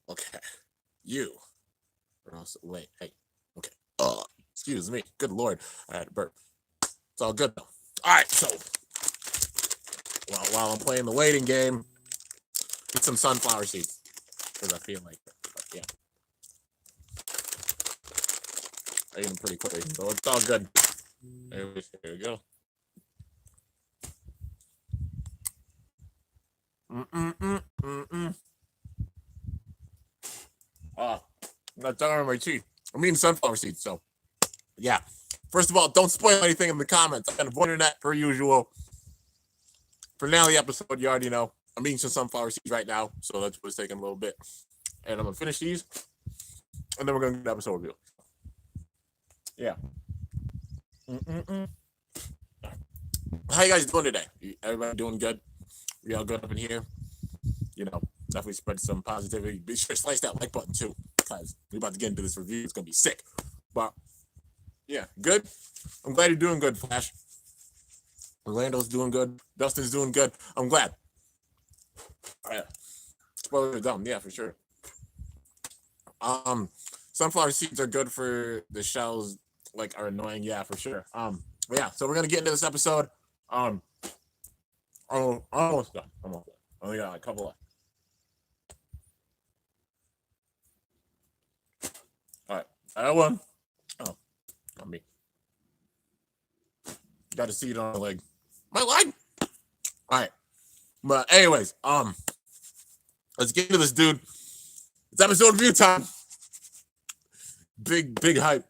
Okay. You. Wait. Hey. Okay. Excuse me. Good Lord. I had to burp. It's all good though. All right. So while I'm playing the waiting game, eat some sunflower seeds because I feel like it. But yeah, I ate them pretty quickly, so it's all good. Anyways, here we go. Mm-mm-mm-mm-mm. Ah, not done on my teeth. I'm eating sunflower seeds, so yeah. First of all, don't spoil anything in the comments. I'm avoiding that per usual. For now, the episode, you already know. I'm eating some sunflower seeds right now, so that's what's taking a little bit. And I'm gonna finish these, and then we're gonna get the episode review. Yeah. Mm-mm-mm. How you guys doing today? Everybody doing good? We all good up in here? You know, definitely spread some positivity. Be sure to slice that like button too, because we're about to get into this review. It's gonna be sick. But yeah, good. I'm glad you're doing good, Flash. Orlando's doing good. Dustin's doing good. I'm glad. All right. Spoiler dumb, yeah, for sure. Um, Sunflower seeds are good for the shells. Like are annoying, yeah, for sure. But yeah, so we're gonna get into this episode. Um, almost done. Almost done. Only got a couple left. All right, I got one. Oh, not me. Got a seed on my leg. My leg. All right, but anyways, let's get into this, dude. It's episode review time. Big hype.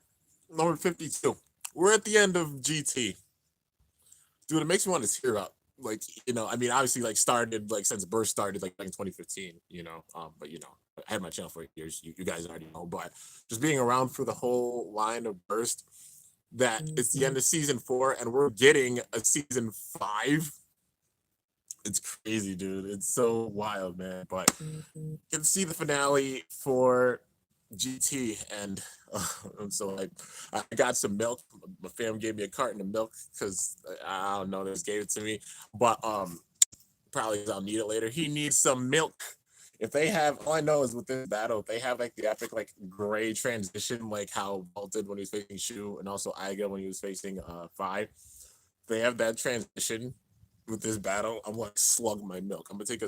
Number 52. We're at the end of GT. Dude, it makes me want to tear up. Like, I mean, obviously, like, started, like, since Burst started, like, back in 2015, but, I had my channel for 8 years. You guys already know, but just being around for the whole line of Burst, that it's the end of season 4, and we're getting a season 5. It's crazy, dude. It's so wild, man. But you can see the finale for GT, and I'm so like, I got some milk. My fam gave me a carton of milk because I don't know, they just gave it to me, but probably I'll need it later. He needs some milk. If they have, all I know is with this battle, if they have like the epic like gray transition, like how Vault did when he was facing Shu, and also Iga when he was facing Five. They have that transition with this battle. I'm like slug my milk. I'm gonna take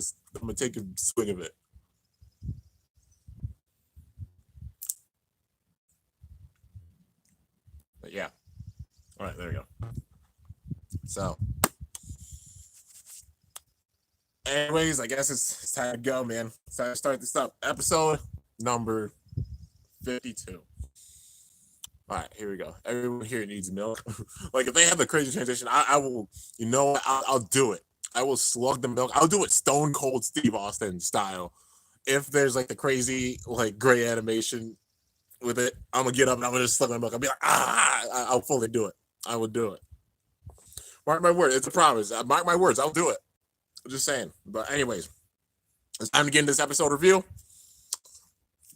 a swig of it. But yeah. All right, there we go. So, anyways, I guess it's time to go, man. It's time to start this up. Episode number 52. All right, here we go. Everyone here needs milk. Like, if they have the crazy transition, I will, I'll do it. I will slug the milk. I'll do it Stone Cold Steve Austin style. If there's like the crazy, like, gray animation with it, I'm going to get up and I'm going to just slug my milk. I'll be like, I'll fully do it. I will do it. Mark my word. It's a promise. Mark my words. I'll do it. I'm just saying. But anyways, it's time to get into this episode review.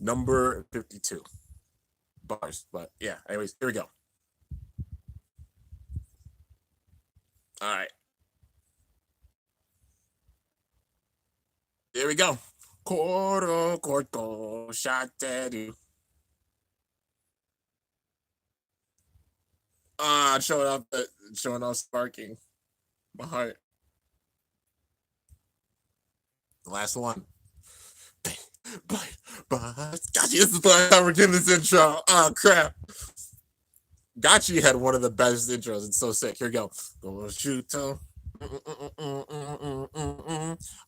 Number 52. Bars. But yeah, anyways, here we go. All right. Here we go. Corto, corto, shateru. Showing off sparking. My heart. The last one. But Gotchi, this is the last time we're getting this intro. Oh crap. Gotchi had one of the best intros. It's so sick. Here we go. Go shoot.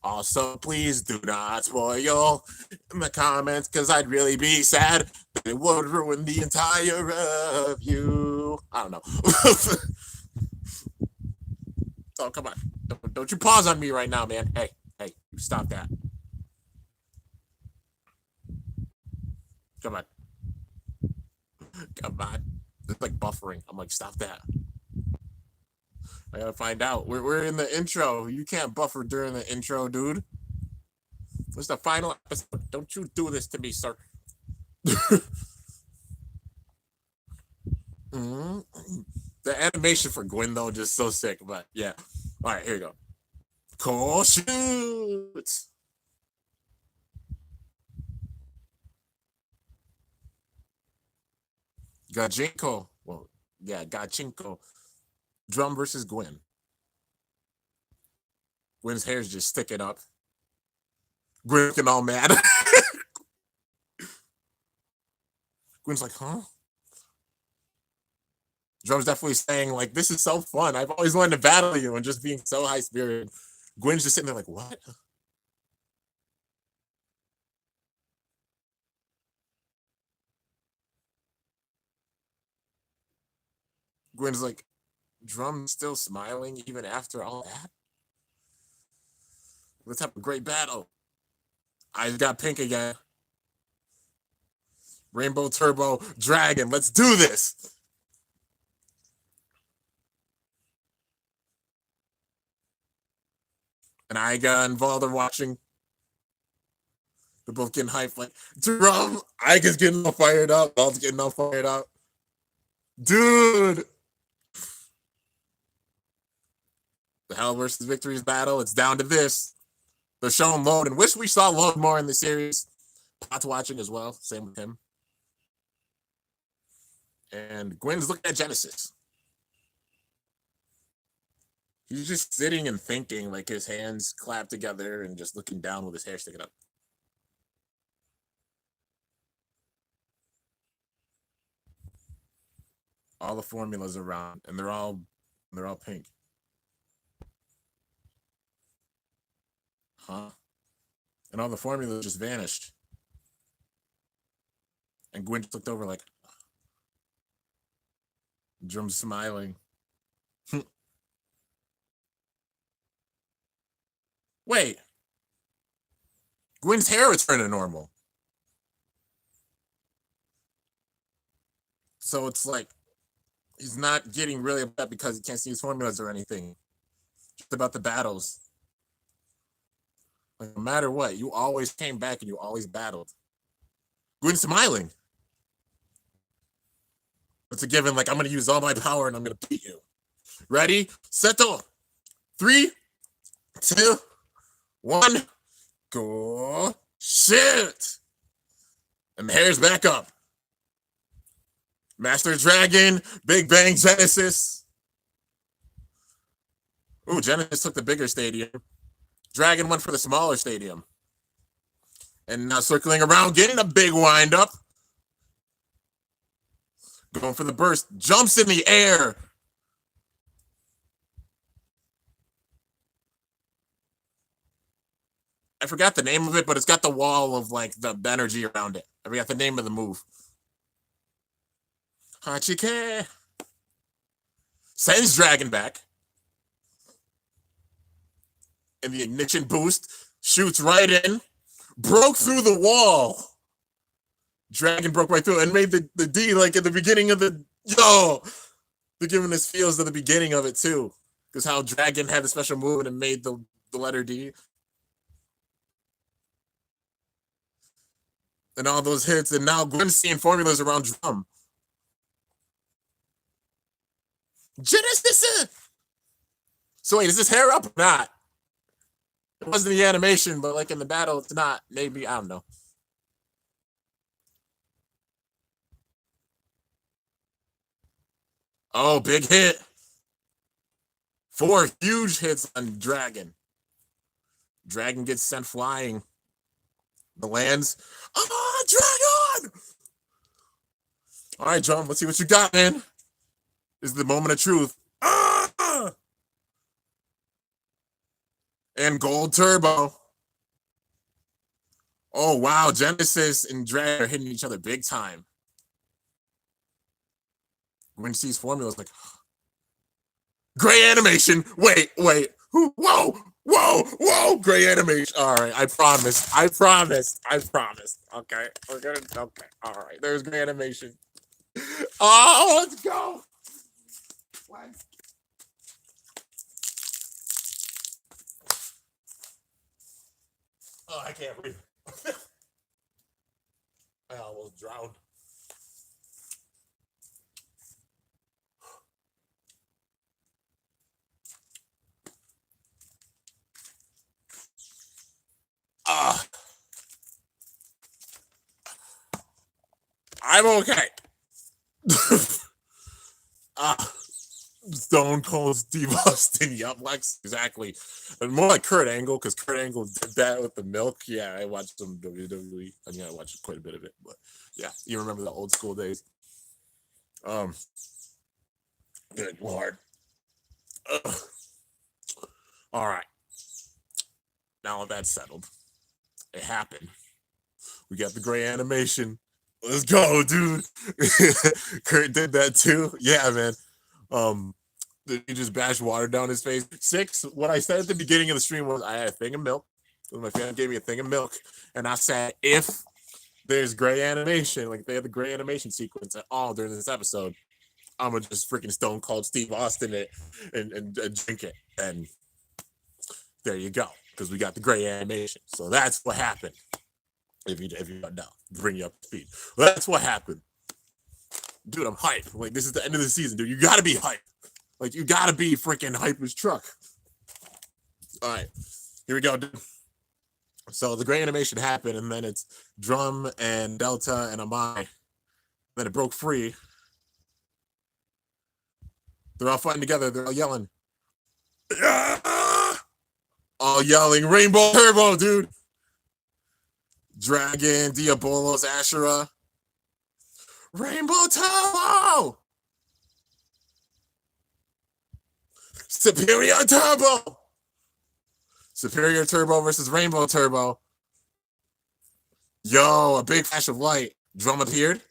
Also, please do not spoil in the comments because I'd really be sad. It would ruin the entire review. I don't know. Oh, come on. Don't you pause on me right now, man. Hey, stop that. Come on. Come on. It's like buffering. I'm like, stop that. I gotta find out. We're in the intro. You can't buffer during the intro, dude. It's the final episode. Don't you do this to me, sir. Mm-hmm. The animation for Gwen, though, just so sick. But yeah. All right, here we go. Cool shoots. Gachinko. Well, yeah, Gachinko. Drum versus Gwen. Gwen's hair's just sticking up. Gwen looking all mad. Gwen's like, huh? Drum's definitely saying, like, this is so fun. I've always wanted to battle you and just being so high spirited. Gwen's just sitting there like, what? Gwen's like, Drum's still smiling even after all that? Let's have a great battle. Eyes got pink again. Rainbow Turbo Dragon. Let's do this. And I got involved in watching. They're both getting hyped. Like, Drum. Ike is getting all fired up. Ball's getting all fired up. Dude. The Hell versus Victory's battle. It's down to this. They're showing Load, and wish we saw Load more in the series. Pot's watching as well. Same with him. And Gwen's looking at Genesis. He's just sitting and thinking, like his hands clapped together and just looking down with his hair sticking up. All the formulas around, and they're all pink. Huh? And all the formulas just vanished. And Gwen just looked over like, Drum's smiling. Wait. Gwen's hair is turning normal. So it's like, he's not getting really upset because he can't see his formulas or anything. Just about the battles. Like, no matter what, you always came back and you always battled. Gwen's smiling. It's a given, like, I'm going to use all my power and I'm going to beat you. Ready? Settle. 3, 2, 1. Go. Shit. And the hair's back up. Master Dragon, Big Bang Genesis. Ooh, Genesis took the bigger stadium. Dragon went for the smaller stadium. And now circling around, getting a big wind up. Going for the burst. Jumps in the air. I forgot the name of it, but it's got the wall of, like, the energy around it. I forgot the name of the move. Hachike. Sends Dragon back. And the ignition boost shoots right in. Broke through the wall. Dragon broke right through and made the D, like, at the beginning of the... Yo! They're giving us feels at the beginning of it, too. Because how Dragon had the special move and made the letter D. And all those hits. And now Gwen's seeing formulas around Drum. Genesis! So wait, is this hair up or not? It wasn't the animation, but, like, in the battle, it's not. Maybe, I don't know. Oh, big hit. 4 huge hits on Dragon. Dragon gets sent flying. The lands. Ah, Dragon! All right, John, let's see what you got, man. This is the moment of truth. Ah! And Gold Turbo. Oh, wow. Genesis and Dragon are hitting each other big time. When sees formulas, like, gray animation. Wait. Whoa. Gray animation. All right. I promise. Okay. We're going to. Okay. All right. There's gray animation. Oh, let's go. Oh, I can't breathe. I almost drowned. I'm okay. Ah, Stone Cold Steve Austin. Yup, Lex, exactly. And more like Kurt Angle, because Kurt Angle did that with the milk. Yeah, I watched some WWE. I mean, I watched quite a bit of it, but yeah, you remember the old school days. Um, Good lord. Ugh. All right, now that's settled. It happened. We got the gray animation. Let's go, dude. Kurt did that too. Yeah, man. Um, he just bashed water down his face. Six. What I said at the beginning of the stream was I had a thing of milk. My family gave me a thing of milk, and I said if there's gray animation, like they had the gray animation sequence at all during this episode, I'm gonna just freaking Stone Cold Steve Austin it and drink it, and there you go, because we got the gray animation. So that's what happened. If you don't know, bring you up to speed. Well, that's what happened, dude. I'm hyped. Like this is the end of the season, dude. You gotta be hyped. Like you gotta be freaking hype as truck. All right, here we go, dude. So the gray animation happened, and then it's Drum and Delta and Amai. Then it broke free. They're all fighting together. They're all yelling. Yeah! All yelling. Rainbow Turbo, dude. Dragon, Diabolos, Ashura. Rainbow Turbo! Superior Turbo! Superior Turbo versus Rainbow Turbo. Yo, a big flash of light. Drum appeared.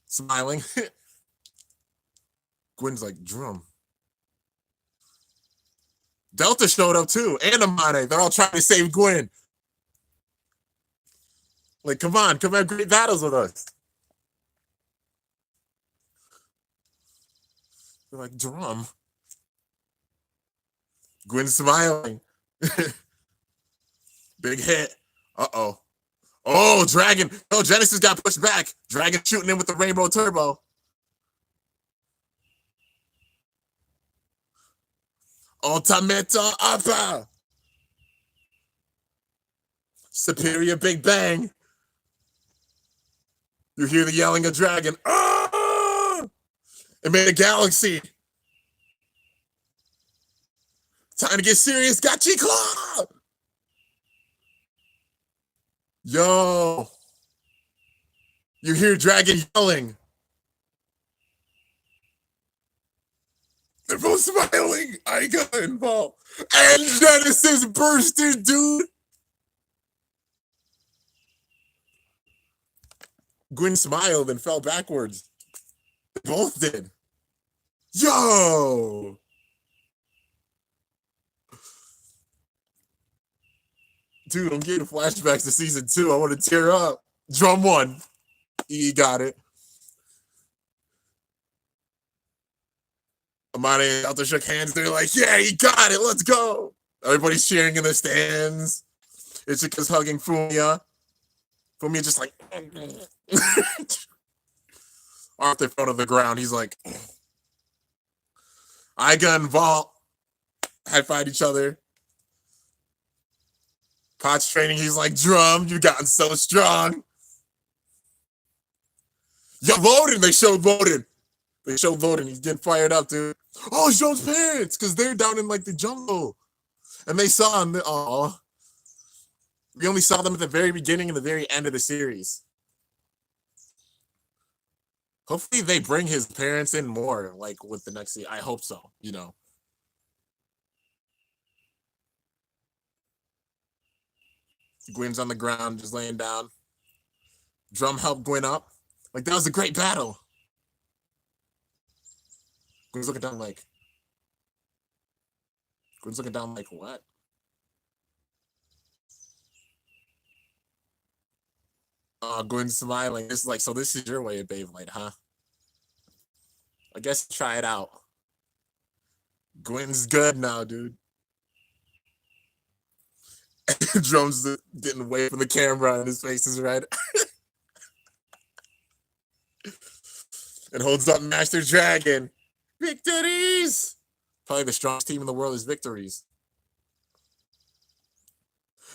Smiling. Gwen's like, Drum. Delta showed up too, and Amane. They're all trying to save Gwen. Like, come on, come have great battles with us. They're like, Drum. Gwen's smiling. Big hit. Uh-oh. Oh, Dragon. Oh, Genesis got pushed back. Dragon shooting in with the Rainbow Turbo. Ultimate Upper. Superior Big Bang. You hear the yelling of Dragon. Oh! It made a galaxy. Time to get serious. Got G-Claw. Yo. You hear Dragon yelling. They're both smiling. I got involved. And Genesis bursted, dude. Gwen smiled and fell backwards. They both did. Yo. Dude, I'm getting flashbacks to season 2. I want to tear up. Drum 1. He got it. Amani and Delta shook hands. They're like, yeah, he got it. Let's go. Everybody's cheering in the stands. Ichika's hugging Fumiya. Fumiya just like... Arthur fell to the ground. He's like... Iga and Vault high-fived each other. Pot's training. He's like, Drum, you gotten so strong. Yo, Loden. They showed Loden. He's getting fired up, dude. Oh, it's Joe's parents, because they're down in like the jungle. And they saw him. Oh, we only saw them at the very beginning and the very end of the series. Hopefully they bring his parents in more, like with the next season. I hope so, you know. Gwen's on the ground, just laying down. Drum helped Gwen up. Like, that was a great battle. Gwen's looking down like, what? Gwen's smiling. This is like, so this is your way of Beyblade, huh? I guess try it out. Gwen's good now, dude. Drum's getting away from the camera and his face is red. And holds up Master Dragon. Victories! Probably the strongest team in the world is Victories.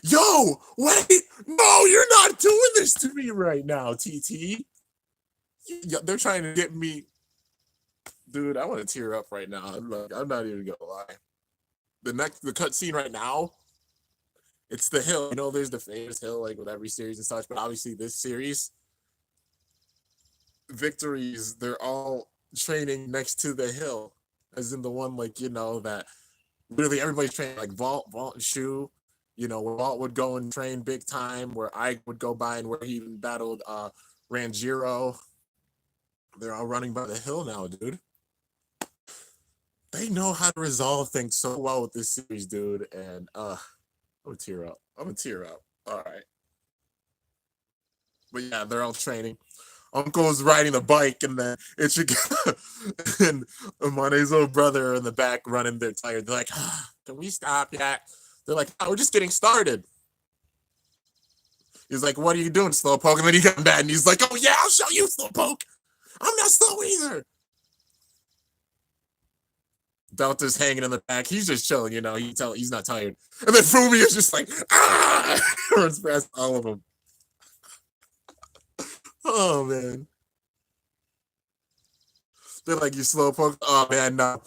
Yo, wait! No, you're not doing this to me right now, TT. Yeah, they're trying to get me, dude. I want to tear up right now. I'm not even gonna lie. The cut scene right now, it's the hill. You know, there's the famous hill like with every series and such, but obviously this series, victories, they're all training next to the hill, as in the one like that literally everybody's training like Vault and Shu. Where Vault would go and train big time, where I would go by and where he even battled Ranjiro. They're all running by the hill now, dude. They know how to resolve things so well with this series, dude. And I'm gonna tear up. I'm gonna tear up. All right. But yeah, they're all training. Uncle's riding the bike, and then it's and Amane's little brother in the back running. They're tired. They're like, "Can we stop yet?" They're like, "Oh, we're just getting started." He's like, "What are you doing, Slowpoke?" And then he comes back, and he's like, "Oh yeah, I'll show you, Slowpoke. I'm not slow either." Delta's hanging in the back. He's just chilling, he's not tired. And then Fumi is just like, runs past all of them. Oh man. They're like, "You Slowpoke." Oh man, no.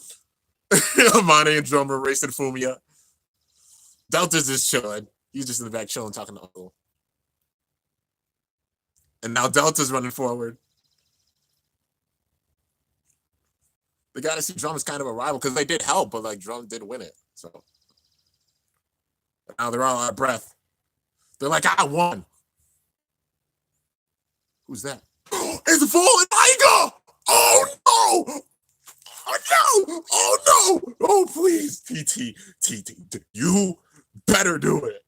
Amane and Drummer racing Fumia. Delta's just chilling. He's just in the back chilling, talking to Uncle. And now Delta's running forward. They got to see Drum as kind of a rival because they did help, but like Drum did win it. So now they're all out of breath. They're like, "I won." Who's that? It's Fallen Iga! Oh no! Oh no! Oh no! Oh please, TT, you better do it.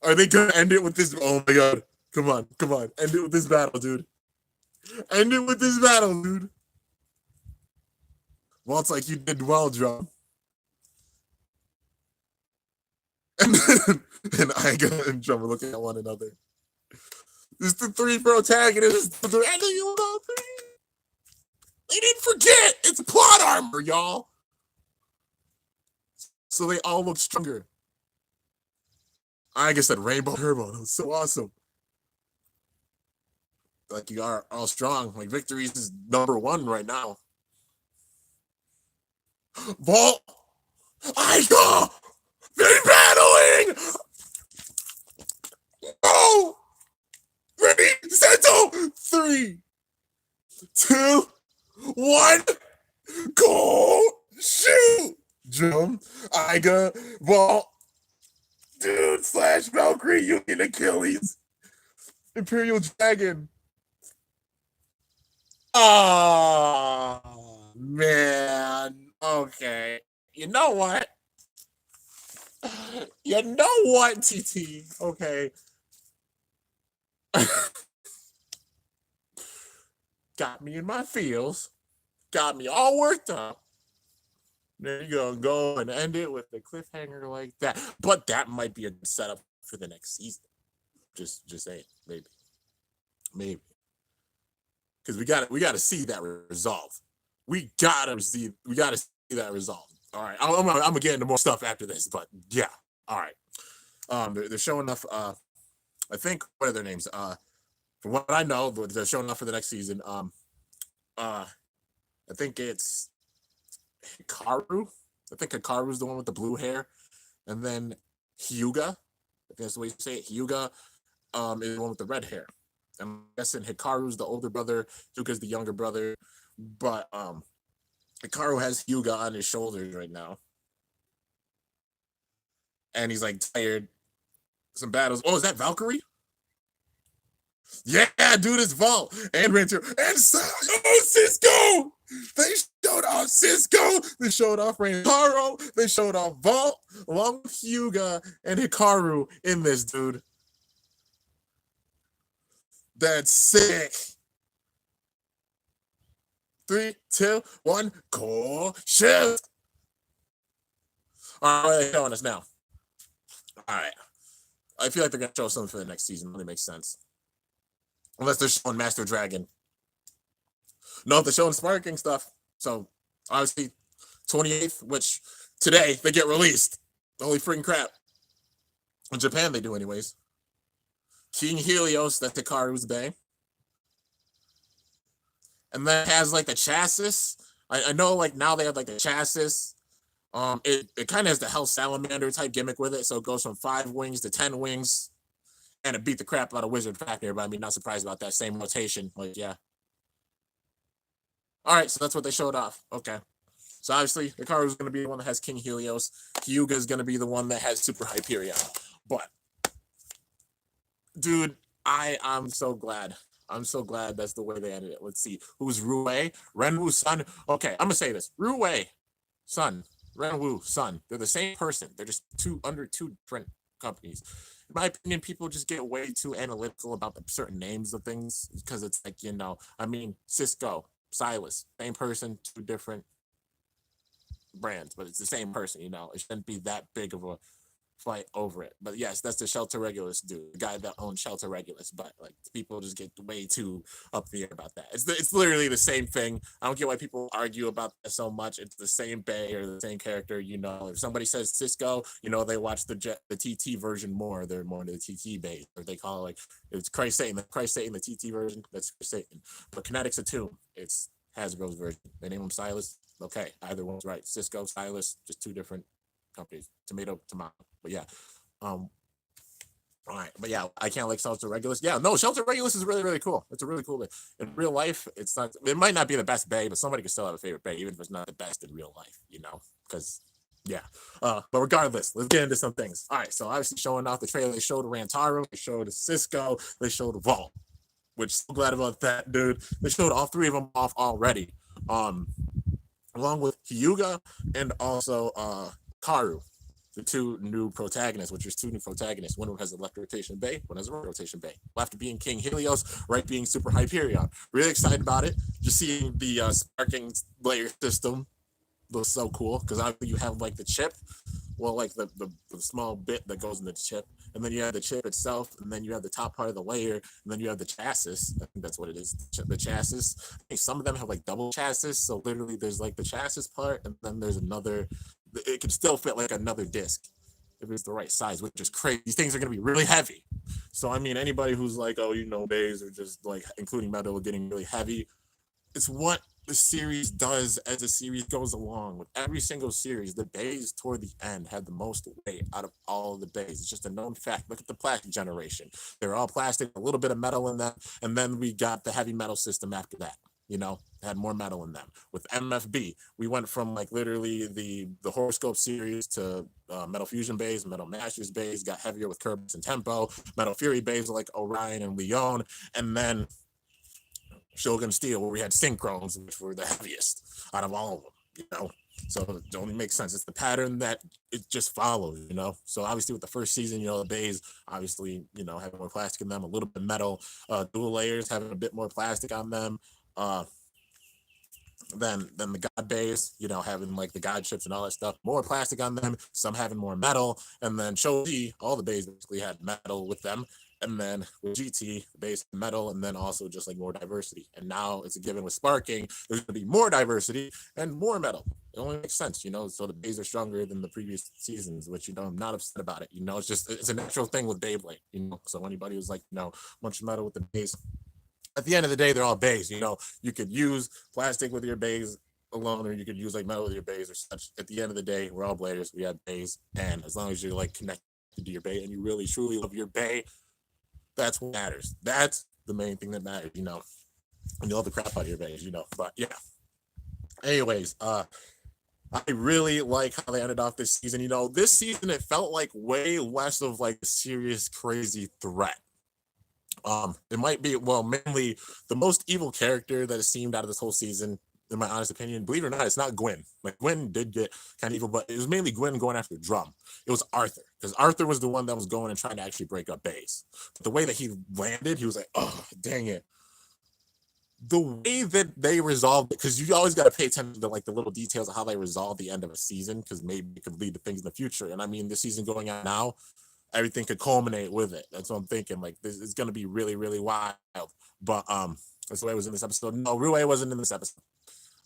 Are they gonna end it with this? Oh my god! Come on, end it with this battle, dude. End it with this battle, dude. Well, it's like you did well, Drum. And then and Iga and Drum are looking at one another. This is the three protagonists. They're ending you with all three. They didn't forget. It's plot armor, y'all. So they all look stronger. I said Rainbow Turbo. That was so awesome. Like you are all strong. Like Victories is #1 right now. Vault, Iga, they're battling. Oh, ready, settle. 3, 2, 1, go, shoot. Drum, Iga, Vault, dude, / Valkyrie, Union Achilles, Imperial Dragon. Oh man. Okay. You know what? You know what, TT? Okay. Got me in my feels. Got me all worked up. Then you're gonna go and end it with a cliffhanger like that. But that might be a setup for the next season. Just saying, maybe. Because we gotta see that resolve. We gotta see that resolve. All right, I'm gonna get into more stuff after this, but yeah, all right. They're showing off. I think what are their names? From what I know, they're showing off for the next season. I think it's Hikaru. I think Hikaru's the one with the blue hair, and then Hyuga. I think that's the way you say it. Hyuga is the one with the red hair. I'm guessing Hikaru's the older brother, Hyuga's the younger brother, but Hikaru has Hyuga on his shoulders right now, and he's like tired. Some battles. Oh, is that Valkyrie? Yeah, dude, it's Vault and Ranger and Cisco. They showed off Cisco. They showed off Rantaro. They showed off Vault along with Hyuga and Hikaru in this, dude. That's sick. 3, 2, 1, go shoot. All right, what are they showing us now? All right. I feel like they're gonna show something for the next season. Really makes sense. Unless they're showing Master Dragon. No, they're showing Sparking stuff. So obviously 28th, which today they get released. Holy freaking crap. In Japan they do anyways. King Helios, that's Hikaru's Bay. and then it has like the chassis. I know like now they have like the chassis. It kind of has the Hell Salamander type gimmick with it, so it goes from 5 wings to 10 wings, and it beat the crap out of Wizard Factor. But I mean, not surprised about that same rotation. Like, yeah. All right, so that's what they showed off. Okay. So obviously, Hikaru is going to be the one that has King Helios. Hyuga is going to be the one that has Super Hyperion. But, dude, I'm so glad. I'm so glad that's the way they ended it. Let's see. Who's Rue? Renwu Sun? Okay, I'm going to say this. Rue Sun. Renwu Sun. They're the same person. They're just under two different companies. In my opinion, people just get way too analytical about the certain names of things because it's like, I mean, Cisco, Silas, same person, two different brands, but it's the same person. It shouldn't be that big of a fight over it. But yes, that's the Shelter Regulus dude, the guy that owns Shelter Regulus. But like people just get way too up the air about that. It's literally the same thing. I don't get why people argue about that so much. It's the same bay or the same character. If somebody says Cisco, they watch the TT version more. They're more into the TT base, or they call it like it's Christ Satan. The TT version, that's Christ Satan. But Kinetic's a tomb. It's Hasbro's version. They name him Silas. Okay, either one's right. Cisco, Silas, just two different companies. Tomato. But yeah. All right. But yeah, I can't like Shelter Regulus. Yeah, no, Shelter Regulus is really, really cool. It's a really cool bay. In real life, it might not be the best bay, but somebody can still have a favorite bay, even if it's not the best in real life, because yeah. But regardless, let's get into some things. All right, so obviously showing off the trailer, they showed Rantaro, they showed Cisco, they showed Vault, which so glad about that, dude. They showed all three of them off already. Along with Hyuga and also Karu, the two new protagonists, which is two new protagonists. One has an electric rotation bay, one has a rotation bay. Left being King Helios, right being Super Hyperion. Really excited about it. Just seeing the sparking layer system looks so cool because obviously you have like the chip, like the small bit that goes in the chip, and then you have the chip itself, and then you have the top part of the layer, and then you have the chassis. I think that's what it is, the chassis. I think some of them have like double chassis, so literally there's like the chassis part, and then there's another. It can still fit like another disc if it's the right size, which is crazy. These things are going to be really heavy. So I mean, anybody who's like, bays are just like including metal getting really heavy. It's what the series does as the series goes along. With every single series, the bays toward the end had the most weight out of all of the bays. It's just a known fact. Look at the plastic generation. They're all plastic, a little bit of metal in them, and then we got the heavy metal system after that. Had more metal in them. With MFB, we went from like literally the horoscope series to Metal Fusion bays, Metal Masters bays, got heavier with Kerberos and Tempo, Metal Fury bays like Orion and Leon, and then Shogun Steel, where we had Synchrones, which were the heaviest out of all of them, So it only makes sense. It's the pattern that it just follows, So obviously with the first season, the bays, obviously, having more plastic in them, a little bit of metal, dual layers, having a bit more plastic on them. Than the God bays, having like the God chips and all that stuff, more plastic on them, some having more metal, and then Shoji, all the bays basically had metal with them, and then with GT, the base metal, and then also just like more diversity. And now it's a given with sparking, there's going to be more diversity and more metal. It only makes sense, so the bays are stronger than the previous seasons, which I'm not upset about it. It's a natural thing with Beyblade, So anybody who's like, bunch of metal with the bays, at the end of the day, they're all bays. You could use plastic with your bays alone, or you could use like metal with your bays or such. At the end of the day, we're all bladers. We have bays, and as long as you're like connected to your bay and you really truly love your bay, that's what matters. That's the main thing that matters. And you love the crap out of your bays. But yeah. Anyways, I really like how they ended off this season. This season it felt like way less of like a serious, crazy threat. It might be mainly the most evil character that has seemed out of this whole season, in my honest opinion. Believe it or not, it's not Gwen. Like Gwen did get kind of evil, but it was mainly Gwen going after Drum. It was Arthur, because Arthur was the one that was going and trying to actually break up bays. But the way that he landed, he was like, oh, dang it. The way that they resolved it, because you always got to pay attention to like the little details of how they resolve the end of a season, because maybe it could lead to things in the future. And I mean, this season going on now, everything could culminate with it. That's what I'm thinking. Like this is gonna be really, really wild. But that's the way it was in this episode. No, Rue wasn't in this episode.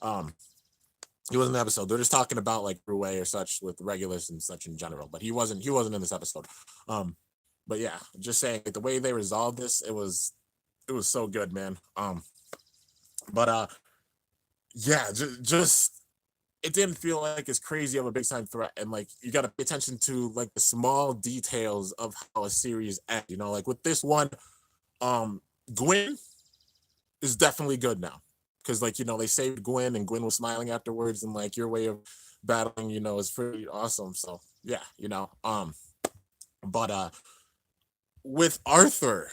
He wasn't in the episode. They're just talking about like Rue or such with Regulus and such in general. But he wasn't in this episode. But yeah, just saying like the way they resolved this, it was so good, man. But yeah, just it didn't feel like it's crazy of a big time threat, and like you got to pay attention to like the small details of how a series ends. You know, like with this one, um, Gwen is definitely good now because like they saved Gwen and Gwen was smiling afterwards, and like your way of battling is pretty awesome. So yeah, but with Arthur,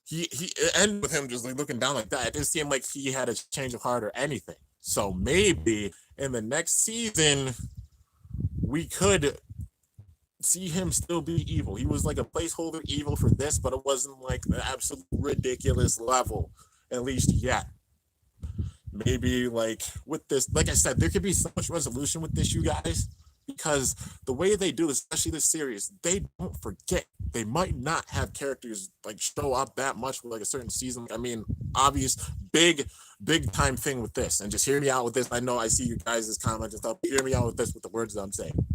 he it ended with him just like looking down like that. It didn't seem like he had a change of heart or anything. So maybe in the next season we could see him still be evil. He was like a placeholder evil for this, but it wasn't like the absolute ridiculous level, at least yet. Maybe like with this, like I said, there could be so much resolution with this, you guys, because the way they do, especially this series, they don't forget. They might not have characters like show up that much with like a certain season. I mean, obvious, big time thing with this, and just hear me out with this. I know I see you guys' comments and stuff. Hear me out with this with the words that I'm saying.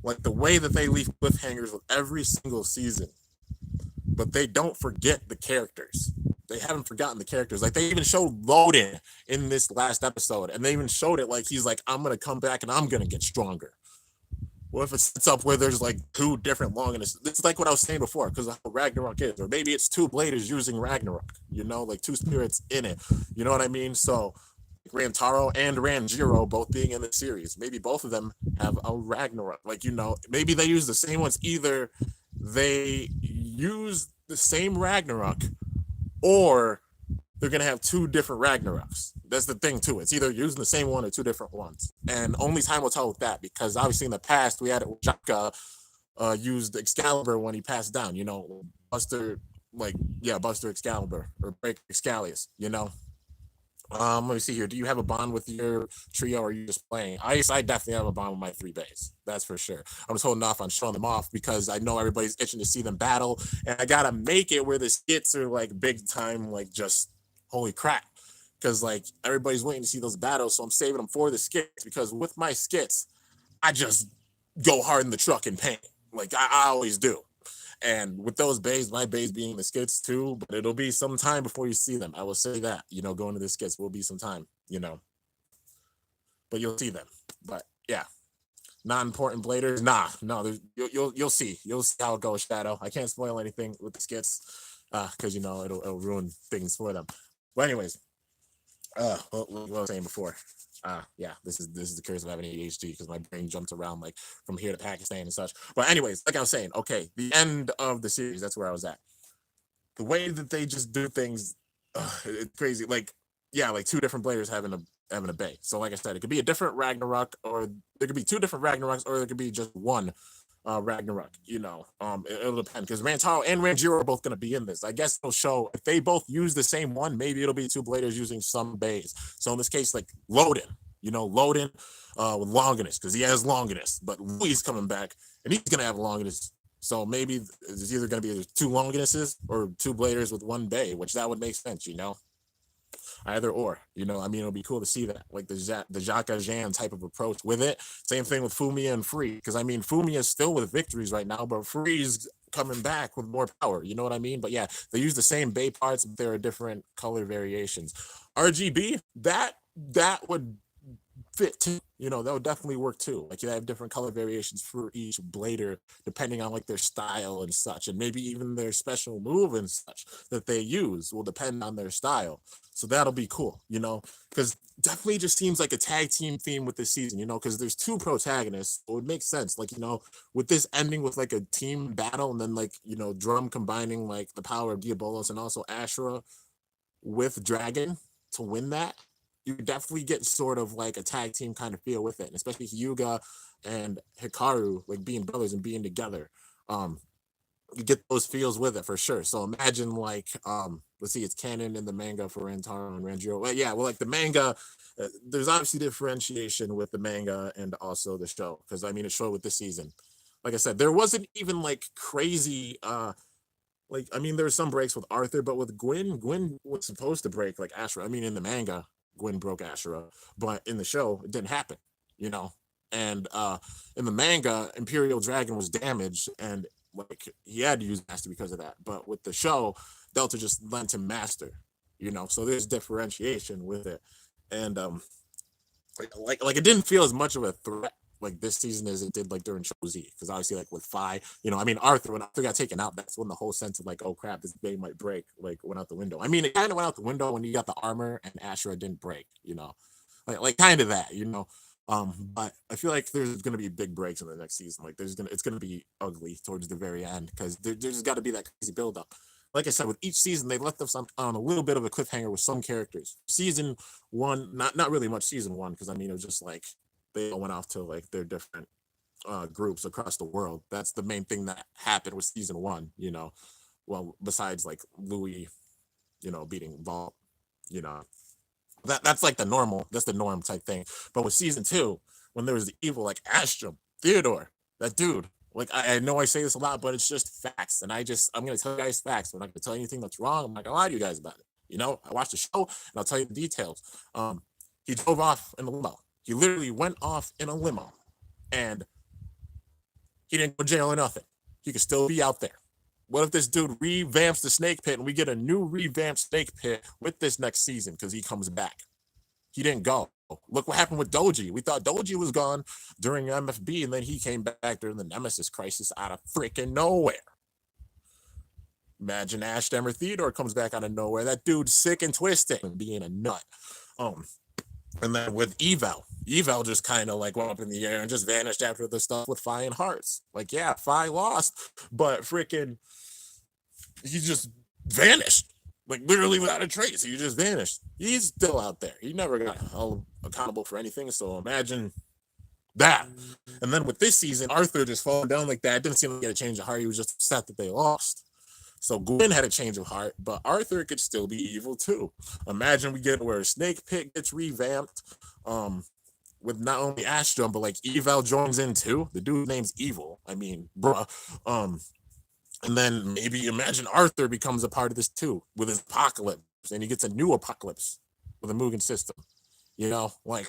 Like the way that they leave cliffhangers with every single season, but they don't forget the characters. They haven't forgotten the characters. Like they even showed Loden in this last episode, and they even showed it like he's like, I'm gonna come back and I'm gonna get stronger. What if it sets up where there's like two different Longinus? It's like what I was saying before, because of how Ragnarok is, or maybe it's two Bladers using Ragnarok. Like two spirits in it. You know what I mean? So Rantaro and Ranjiro both being in the series. Maybe both of them have a Ragnarok. Like, maybe they use the same ones. Either they use the same Ragnarok or they're going to have two different Ragnaroks. That's the thing, too. It's either using the same one or two different ones. And only time will tell with that because obviously in the past we had it with Jaka used Excalibur when he passed down, Buster, like, yeah, Buster Excalibur or Break Excalius. Let me see here. Do you have a bond with your trio, or are you just playing? I definitely have a bond with my three bays. That's for sure. I'm just holding off on showing them off because I know everybody's itching to see them battle, and I gotta make it where the skits are like big time, like just holy crap. Because like everybody's waiting to see those battles, so I'm saving them for the skits. Because with my skits, I just go hard in the truck and paint, like I always do. And with those bays, my bays being the skits too, but it'll be some time before you see them. I will say that, going to the skits will be some time, but you'll see them. But yeah, non-important bladers, nah, no, you'll see. You'll see how it goes, Shadow. I can't spoil anything with the skits, because it'll ruin things for them. But anyways, what I was saying before. Yeah, this is the curse of having ADHD because my brain jumps around like from here to Pakistan and such. But anyways, like I was saying, okay, the end of the series, that's where I was at. The way that they just do things, it's crazy. Like, yeah, like two different players having a bay. So like I said, it could be a different Ragnarok, or there could be two different Ragnaroks, or there could be just one Ragnarok. It'll depend because Rantaro and Ranjiro are both going to be in this. I guess it'll show if they both use the same one. Maybe it'll be two bladers using some bays. So in this case, like Loden, Loden with Longinus because he has Longinus, but Louis coming back and he's going to have Longinus. So maybe it's either going to be two Longinuses or two bladers with one bay, which that would make sense. Either or. I mean, it'll be cool to see that, like the Jaka Jan type of approach with it. Same thing with Fumia and Free, because I mean, Fumia is still with victories right now, but Free's coming back with more power. You know what I mean? But yeah, they use the same bay parts, but there are different color variations. RGB, that would fit too. That would definitely work too. Like you have different color variations for each blader, depending on like their style and such, and maybe even their special move and such that they use will depend on their style. So that'll be cool, because definitely just seems like a tag team theme with this season, because there's two protagonists. So it makes sense, like with this ending with like a team battle, and then like Drum combining like the power of Diabolos and also Ashura with Dragon to win that, you definitely get sort of like a tag team kind of feel with it, and especially Hyuga and Hikaru like being brothers and being together. You get those feels with it for sure. So imagine like let's see, it's canon in the manga for Rantaro and Ranjiro. Well, yeah, well, like the manga, there's obviously differentiation with the manga and also the show, because I mean, it showed with this season. Like I said, there wasn't even like crazy like I mean, there were some breaks with Arthur, but with Gwen was supposed to break like Ashura. I mean, in the manga, Gwen broke Ashura, but in the show, it didn't happen. You know, and in the manga, Imperial Dragon was damaged, and like he had to use Master because of that. But with the show, Delta just lent him Master. So there's differentiation with it. And like it didn't feel as much of a threat like this season as it did like during Show Z, because obviously like with Phi, I mean Arthur, when Arthur got taken out, that's when the whole sense of like, oh crap, this game might break, like went out the window. I mean, it kind of went out the window when you got the armor and Ashura didn't break, like kind of that. But I feel like there's gonna be big breaks in the next season. Like it's gonna be ugly towards the very end, because there's got to be that crazy build up. Like I said, with each season, they left us on a little bit of a cliffhanger with some characters. Season one, not really much season one, because I mean it was just like they all went off to like their different groups across the world. That's the main thing that happened with season one. Well, besides like Louis, beating Vault, you know, that's like that's the norm type thing. But with season two, when there was the evil like Astrum, Theodore, that dude. Like I know I say this a lot, but it's just facts, and I'm gonna tell you guys facts. I'm not gonna tell you anything that's wrong. I'm not gonna lie to you guys about it. I watched the show, and I'll tell you the details. He drove off in a limo. He literally went off in a limo, and he didn't go to jail or nothing. He could still be out there. What if this dude revamps the snake pit and we get a new revamped snake pit with this next season because he comes back? He didn't go. Look what happened with Doji. We thought Doji was gone during MFB, and then he came back during the Nemesis crisis out of freaking nowhere. Imagine Ashtem or Theodore comes back out of nowhere. That dude's sick and twisted and being a nut. And then with Eval just kind of like went up in the air and just vanished after the stuff with Phi and Hearts. Like, yeah, Phi lost, but freaking he just vanished. Like literally without a trace. He just vanished. He's still out there. He never got held accountable for anything. So imagine that. And then with this season, Arthur just falling down like that. It didn't seem like he had a change of heart. He was just upset that they lost. So Gwen had a change of heart, but Arthur could still be evil too. Imagine we get where Snake Pit gets revamped, with not only Astrum, but like Eval joins in too. The dude's name's Evil. I mean, bruh. And then maybe imagine Arthur becomes a part of this too with his apocalypse, and he gets a new apocalypse with a Mugen system. Like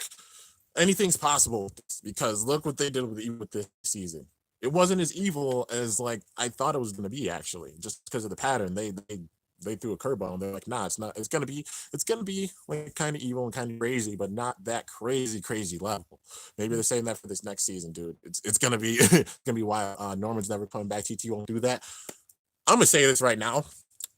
anything's possible because look what they did with this season. It wasn't as evil as like I thought it was going to be, actually, just because of the pattern. They threw a curveball and they're like, nah, it's not. It's gonna be like kind of evil and kind of crazy, but not that crazy level. Maybe they're saying that for this next season, dude. It's gonna be it's gonna be wild. Norman's never coming back. TT won't do that. I'm gonna say this right now.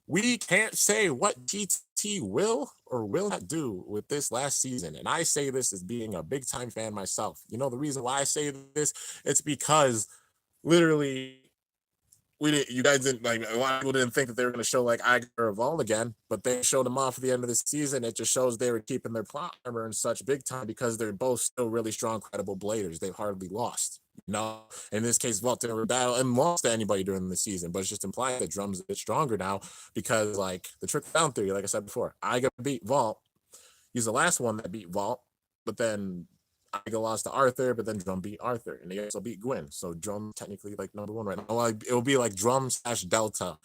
We can't say what GT will or will not do with this last season. And I say this as being a big time fan myself. The reason why I say this, it's because literally you guys didn't, like, a lot of people didn't think that they were going to show like Iger or Evolve again, but they showed them off at the end of the season. It just shows they were keeping their plot armor and such big time because they're both still really strong, credible bladers. They've hardly lost. In this case, Vault didn't battle and lost to anybody during the season, but it's just implied that Drum's a bit stronger now because, like, the trickle down theory, like I said before, Iger beat Vault. He's the last one that beat Vault, but then Iga lost to Arthur, but then Drum beat Arthur, and they also beat Gwen. So Drum technically like number one right now. Well, it will be like Drum / Delta,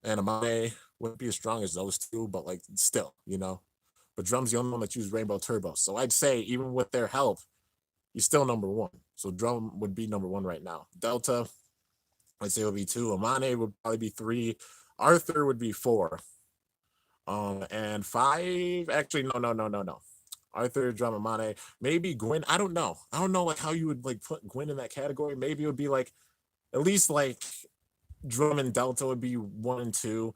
and Amane wouldn't be as strong as those two, but like still. But Drum's the only one that used Rainbow Turbo. So I'd say even with their help, he's still number one. So Drum would be number one right now. Delta, I'd say would be two. Amane would probably be three. Arthur would be four. And five. Actually, no. Arthur, Drum, Amane, maybe Gwen. I don't know. Like how you would like put Gwen in that category. Maybe it would be like at least like Drum and Delta would be 1 and 2.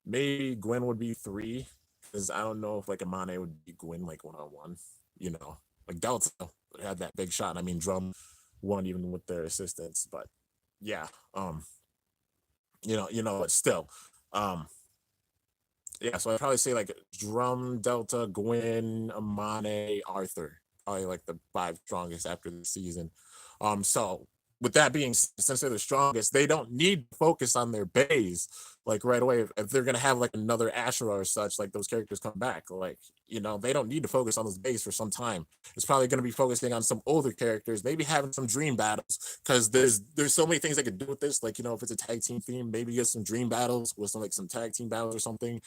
Maybe Gwen would be 3. Because I don't know if like Amane would be Gwen like 1-on-1. Like Delta had that big shot. I mean, Drum won even with their assistance. But yeah, but still, yeah, so I'd probably say like Drum, Delta, Gwen, Amane, Arthur. Probably like the 5 strongest after the season. So with that being said, since they're the strongest, they don't need to focus on their bays like right away. If they're gonna have like another Ashura or such, like those characters come back, like they don't need to focus on those bays for some time. It's probably gonna be focusing on some older characters, maybe having some dream battles, because there's so many things they could do with this. Like if it's a tag team theme, maybe get some dream battles with some tag team battles or something.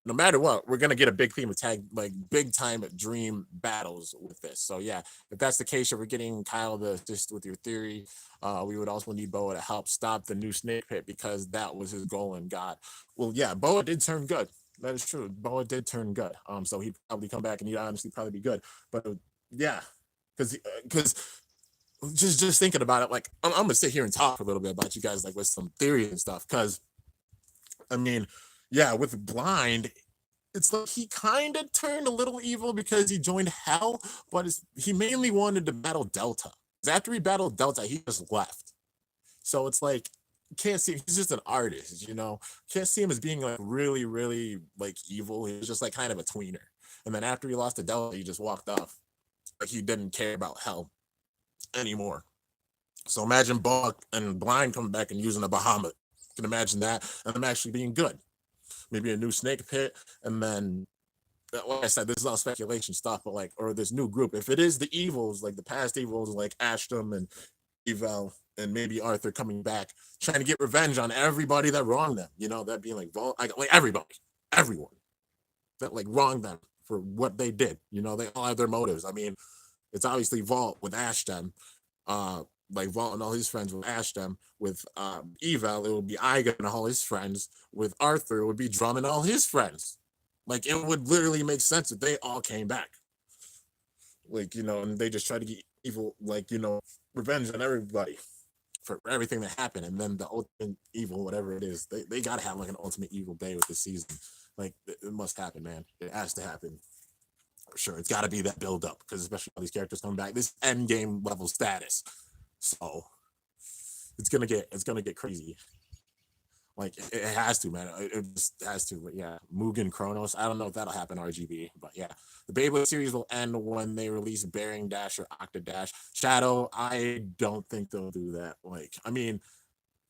No matter what, we're gonna get a big theme of tag, like big time dream battles with this. So yeah, if that's the case, if we're getting Kyle to assist with your theory, we would also need Boa to help stop the new Snake Pit because that was his goal and God. Well, yeah, Boa did turn good. That is true. Boa did turn good. So he'd probably come back and he'd honestly probably be good. But yeah, because just thinking about it, like I'm gonna sit here and talk a little bit about you guys, like with some theories and stuff. Because I mean, yeah, with Blind, it's like he kind of turned a little evil because he joined Hell, but he mainly wanted to battle Delta. 'Cause after he battled Delta, he just left. So it's like you can't see he's just an artist, you know. Can't see him as being like really, really like evil. He was just like kind of a tweener. And then after he lost to Delta, he just walked off. Like he didn't care about Hell anymore. So imagine Buck and Blind coming back and using a Bahamut. You can imagine that, and them actually being good. Maybe a new Snake Pit, and then like I said, this is all speculation stuff, but like, or this new group. If it is the evils, like the past evils, like Ashton and Evel and maybe Arthur coming back, trying to get revenge on everybody that wronged them. You know, that being like everybody, everyone that like wronged them for what they did. You know, they all have their motives. I mean, it's obviously Vault with Ashton, like Vault and all his friends with Ashton. With Evel, it would be Iga and all his friends. With Arthur, it would be Drum and all his friends. Like it would literally make sense if they all came back. Like, you know, and they just try to get evil, like, you know, revenge on everybody for everything that happened. And then the ultimate evil, whatever it is, they gotta have like an ultimate evil day with this season. Like it must happen, man. It has to happen. For sure. It's gotta be that build up, because especially all these characters coming back. This end game level status. So it's gonna get crazy. Like it has to, man. It just has to. But yeah, Mugen Chronos. I don't know if that'll happen RGB, but yeah, the Beyblade series will end when they release Bearing Dash or Octa Dash. Shadow, I don't think they'll do that. Like, I mean,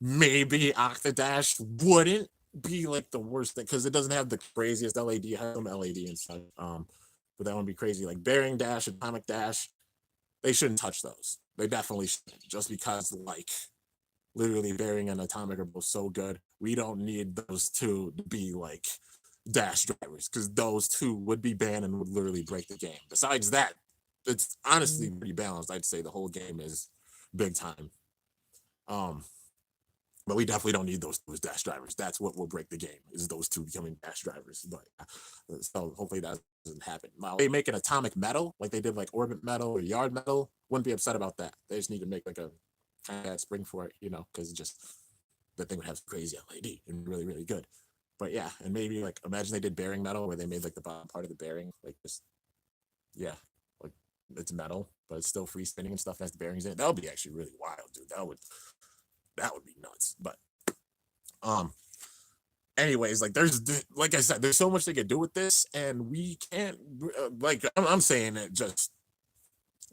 maybe Octa Dash wouldn't be like the worst thing because it doesn't have the craziest LAD. It has some LAD and stuff. But that would be crazy. Like Bearing Dash, Atomic Dash, they shouldn't touch those. They definitely shouldn't, just because like literally Bearing and Atomic are both so good. We don't need those two to be like dash drivers because those two would be banned and would literally break the game. Besides that, it's honestly pretty balanced. I'd say the whole game is big time. Um, but we definitely don't need those dash drivers. That's what will break the game is those two becoming dash drivers. But so hopefully that doesn't happen. Now they make an atomic metal like they did like orbit metal or yard metal. Wouldn't be upset about that. They just need to make like a kind of spring for it, you know, because just the thing would have crazy LED and really really good. But yeah, and maybe like imagine they did bearing metal where they made like the bottom part of the bearing like just yeah, like it's metal but it's still free spinning and stuff. Has the bearings in it. That would be actually really wild, dude. That would be nuts. But um, anyways, like there's like I said, there's so much they could do with this, and we can't like I'm saying it just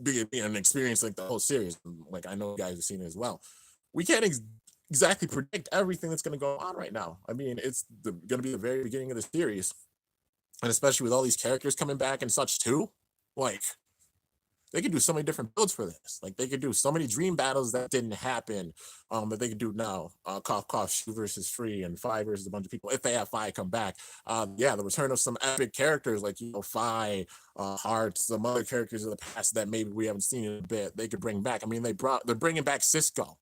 being an experience like the whole series. Like I know you guys have seen it as well. We can't exactly predict everything that's going to go on right now. I mean, it's going to be the very beginning of the series, and especially with all these characters coming back and such too. Like they could do so many different builds for this. Like they could do so many dream battles that didn't happen. That they could do now. Cough cough, shoe versus free, and Fi versus a bunch of people. If they have Fi come back, yeah, the return of some epic characters like Fi, Hearts, some other characters of the past that maybe we haven't seen in a bit. They could bring back. I mean, they're bringing back Cisco.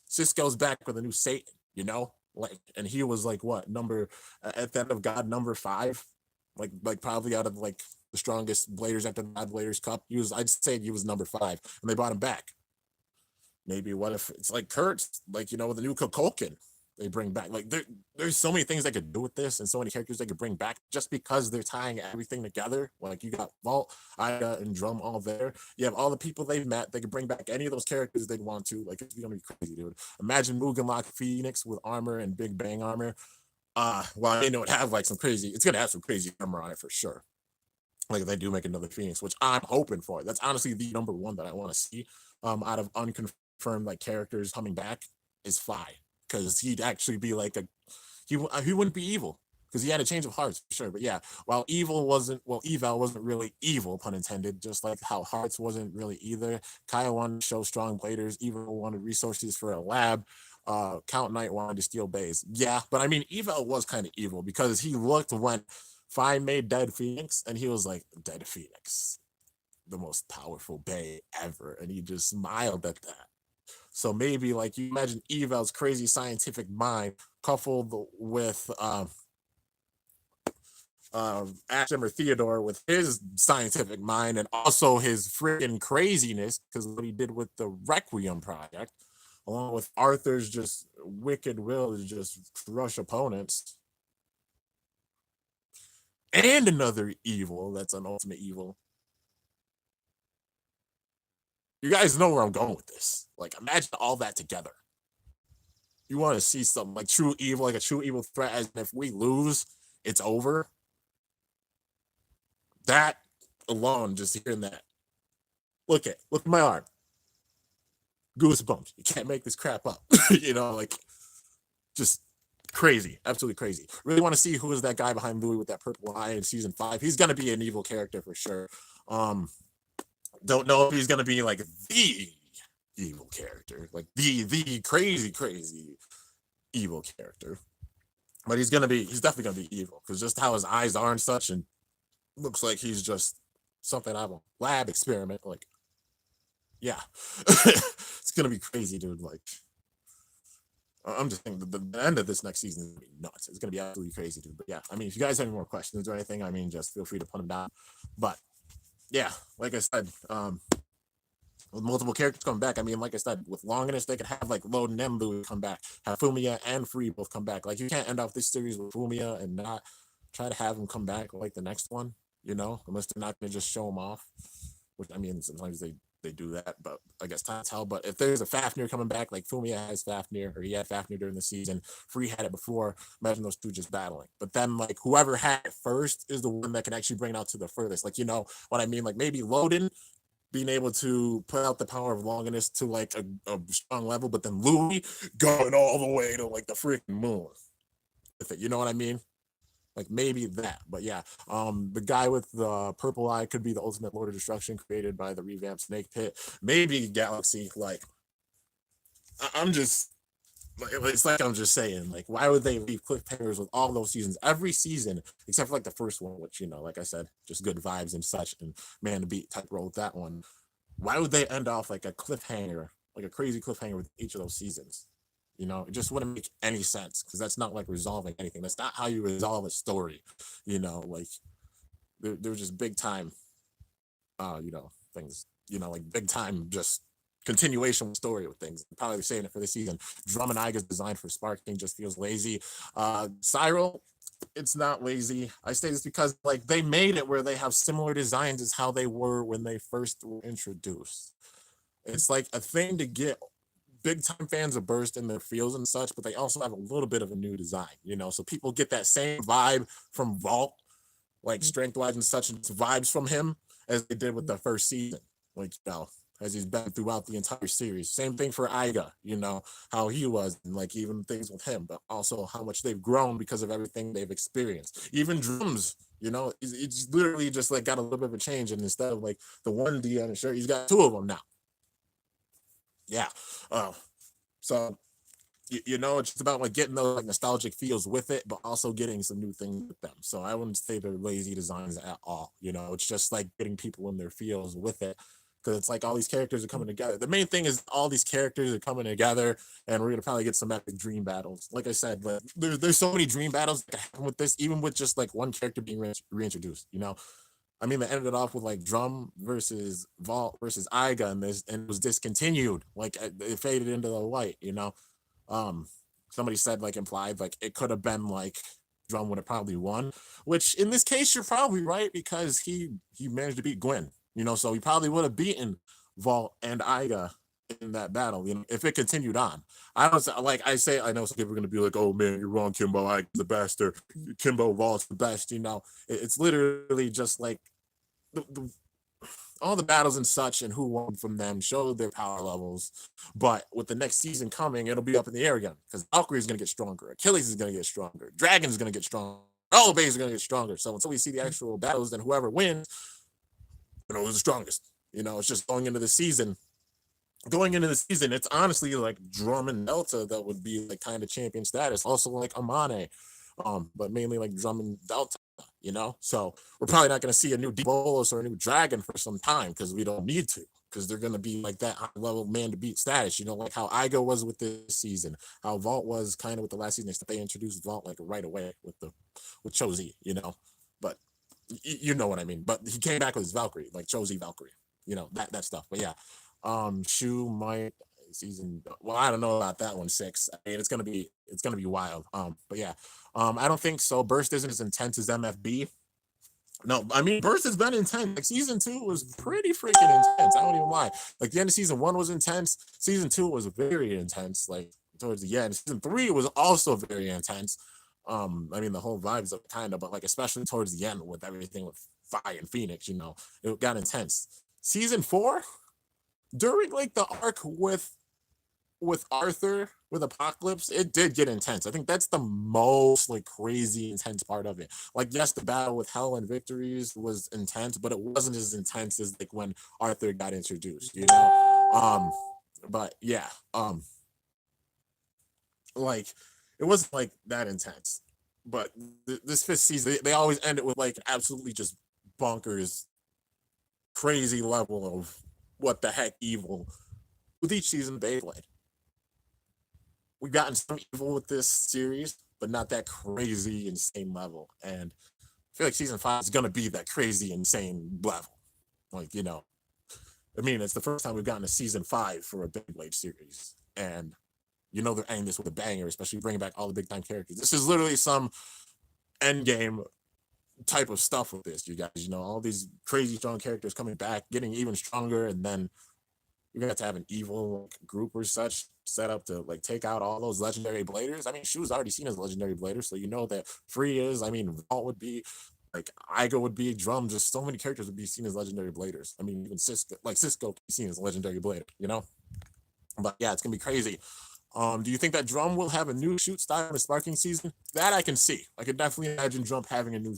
Cisco's back with a new Satan. You know, like, and he was like what number at the end of God number 5, like probably out of like the strongest bladers after the God Bladers Cup. I'd say he was number 5, and they brought him back. Maybe what if it's like Kurtz, like with the new Kukulkan they bring back. Like there's so many things they could do with this, and so many characters they could bring back just because they're tying everything together. Like you got Vault, Ida, and Drum all there. You have all the people they've met. They could bring back any of those characters they'd want to. Like it's gonna be crazy, dude. Imagine Mugen Lock Phoenix with armor and Big Bang armor. Well, I know it have like some crazy. It's gonna have some crazy armor on it for sure. Like if they do make another Phoenix, which I'm hoping for. That's honestly the number one that I want to see. Out of unconfirmed like characters coming back is Fi, because he'd actually be like he wouldn't be evil because he had a change of hearts for sure. But yeah, while Eval wasn't really evil, pun intended, just like how Hearts wasn't really either. Kaya wanted to show strong bladers. Eval wanted resources for a lab. Count Knight wanted to steal base. Yeah, but I mean, Eval was kind of evil because he looked when Fi made Dead Phoenix, and he was like, Dead Phoenix, the most powerful Bay ever. And he just smiled at that. So maybe like you imagine Eval's crazy scientific mind coupled with Ashhammer Theodore with his scientific mind and also his freaking craziness because what he did with the Requiem project, along with Arthur's just wicked will to just crush opponents, and another evil that's an ultimate evil. You guys know where I'm going with this. Like, imagine all that together. You want to see something like true evil, like a true evil threat, as if we lose, it's over. That alone, just hearing that. Look at my arm. Goosebumps. You can't make this crap up. Like just crazy, absolutely crazy. Really want to see who is that guy behind Louis with that purple eye in season 5. He's gonna be an evil character for sure. Don't know if he's gonna be like the evil character, like the crazy evil character. But he's definitely gonna be evil because just how his eyes are and such, and looks like he's just something out of a lab experiment. Like, yeah, it's gonna be crazy, dude. Like, I'm just thinking the end of this next season is gonna be nuts. It's gonna be absolutely crazy, dude. But yeah, I mean, if you guys have any more questions or anything, I mean, just feel free to put them down. But yeah, like I said, with multiple characters coming back, I mean, like I said, with Longinus, they could have like Loden and Louis come back, have Fumiya and Free both come back. Like, you can't end off this series with Fumiya and not try to have him come back like the next one, unless they're not gonna just show him off. Which, I mean, sometimes they do that, but I guess time to tell. But if there's a Fafnir coming back, like Fumiya has Fafnir, or he had Fafnir during the season, Free had it before, imagine those two just battling. But then, like, whoever had it first is the one that can actually bring it out to the furthest. Like, you know what I mean? Like, maybe Loden being able to put out the power of Longinus to, like, a strong level, but then Louis going all the way to, like, the freaking moon with it. You know what I mean? Like, maybe that. But yeah, the guy with the purple eye could be the ultimate Lord of Destruction created by the revamped Snake Pit. Maybe Galaxy. Like, I'm just like, it's like I'm just saying, like, why would they leave cliffhangers with all those seasons, every season except for like the first one, which, like I said, just good vibes and such, and man to beat type role with that one. Why would they end off like a cliffhanger, like a crazy cliffhanger with each of those seasons? It just wouldn't make any sense because that's not like resolving anything. That's not how you resolve a story. Like they're just big time, things. Like big time, just continuation story with things. I'm probably saying it for this season. Drum and Igus designed for Sparking just feels lazy. Cyril, it's not lazy. I say this because like they made it where they have similar designs as how they were when they first were introduced. It's like a thing to get big time fans of Burst in their feels and such, but they also have a little bit of a new design, so people get that same vibe from Vault, like strength wise and such, and vibes from him as they did with the first season, like, as he's been throughout the entire series. Same thing for Iga, how he was, and like even things with him, but also how much they've grown because of everything they've experienced. Even Drums, it's literally just like got a little bit of a change, and instead of like the one D on his shirt, he's got two of them now. Yeah. So it's just about like getting those like nostalgic feels with it, but also getting some new things with them. So I wouldn't say they're lazy designs at all. It's just like getting people in their feels with it, because it's like all these characters are coming together. The main thing is all these characters are coming together, and we're gonna probably get some epic dream battles. Like I said, but there's so many dream battles that happen with this, even with just like one character being reintroduced. I mean, they ended off with like Drum versus Vault versus Iga, and it was discontinued. Like it faded into the light. Somebody said, like, implied, like it could have been like Drum would have probably won. Which in this case, you're probably right, because he managed to beat Gwen. So he probably would have beaten Vault and Iga in that battle. If it continued on. I know some people are gonna be like, "Oh man, you're wrong, Kimbo. Iga's the best," or "Kimbo Vault's the best." It's literally just like all the battles and such, and who won from them showed their power levels. But with the next season coming, it'll be up in the air again, because Valkyrie is going to get stronger, Achilles is going to get stronger, Dragon is going to get stronger, all the bases are going to get stronger. So until we see the actual battles, then whoever wins, who's the strongest. It's just going into the season. Going into the season, it's honestly like Drum and Delta that would be like kind of champion status. Also like Amane, but mainly like Drum and Delta. So we're probably not going to see a new Bolus or a new Dragon for some time, because we don't need to, because they're going to be like that high level man to beat status, like how Igo was with this season, how Vault was kind of with the last season. They introduced Vault like right away with Chozi, but you know what I mean. But he came back with his Valkyrie, like Josie Valkyrie, that stuff. But yeah, Shu might season. Well, I don't know about that one. 6. I mean, it's gonna be wild. But yeah, I don't think so. Burst isn't as intense as MFB. No, I mean Burst has been intense. Like season 2 was pretty freaking intense. I don't even lie. Like the end of season 1 was intense. Season 2 was very intense. Like towards the end, season 3 was also very intense. I mean the whole vibes of kind of, but like especially towards the end with everything with Fi and Phoenix, it got intense. Season 4, during like the arc with Arthur with Apocalypse, it did get intense. I think that's the most like crazy intense part of it. Like, yes, the battle with Hell and Victories was intense, but it wasn't as intense as like when Arthur got introduced, But yeah, like it wasn't like that intense. But this 5th season, they always end it with like absolutely just bonkers, crazy level of what the heck evil with each season of Beyblade. We've gotten some evil with this series, but not that crazy, insane level. And I feel like season 5 is gonna be that crazy, insane level. Like, I mean, it's the first time we've gotten a season 5 for a Beyblade series, and they're ending this with a banger, especially bringing back all the big time characters. This is literally some end game type of stuff with this, you guys. All these crazy strong characters coming back, getting even stronger, and then you're gonna have to have an evil group or such set up to like take out all those legendary bladers. I mean, Shu's already seen as a legendary blader, so that Free is. I mean, Vault would be, like Iga would be, Drum. Just so many characters would be seen as legendary bladers. I mean, even Cisco can be seen as a legendary blader. But yeah, it's gonna be crazy. Do you think that Drum will have a new shoot style in the Sparking season? That I can see. I could definitely imagine Drum having a new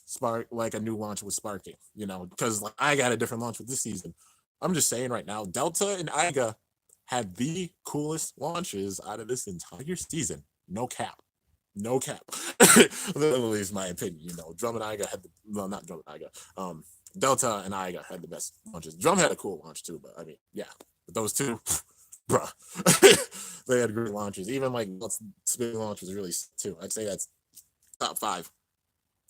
spark, like a new launch with Sparking. Because like I got a different launch with this season. I'm just saying right now, Delta and Iga had the coolest launches out of this entire season. No cap. No cap. Literally is my opinion. Drum and Iga had not Drum and Iga. Delta and Iga had the best launches. Drum had a cool launch too, but I mean, yeah. But those two, bruh. They had great launches. Even like Spin launch was really too. I'd say that's top 5.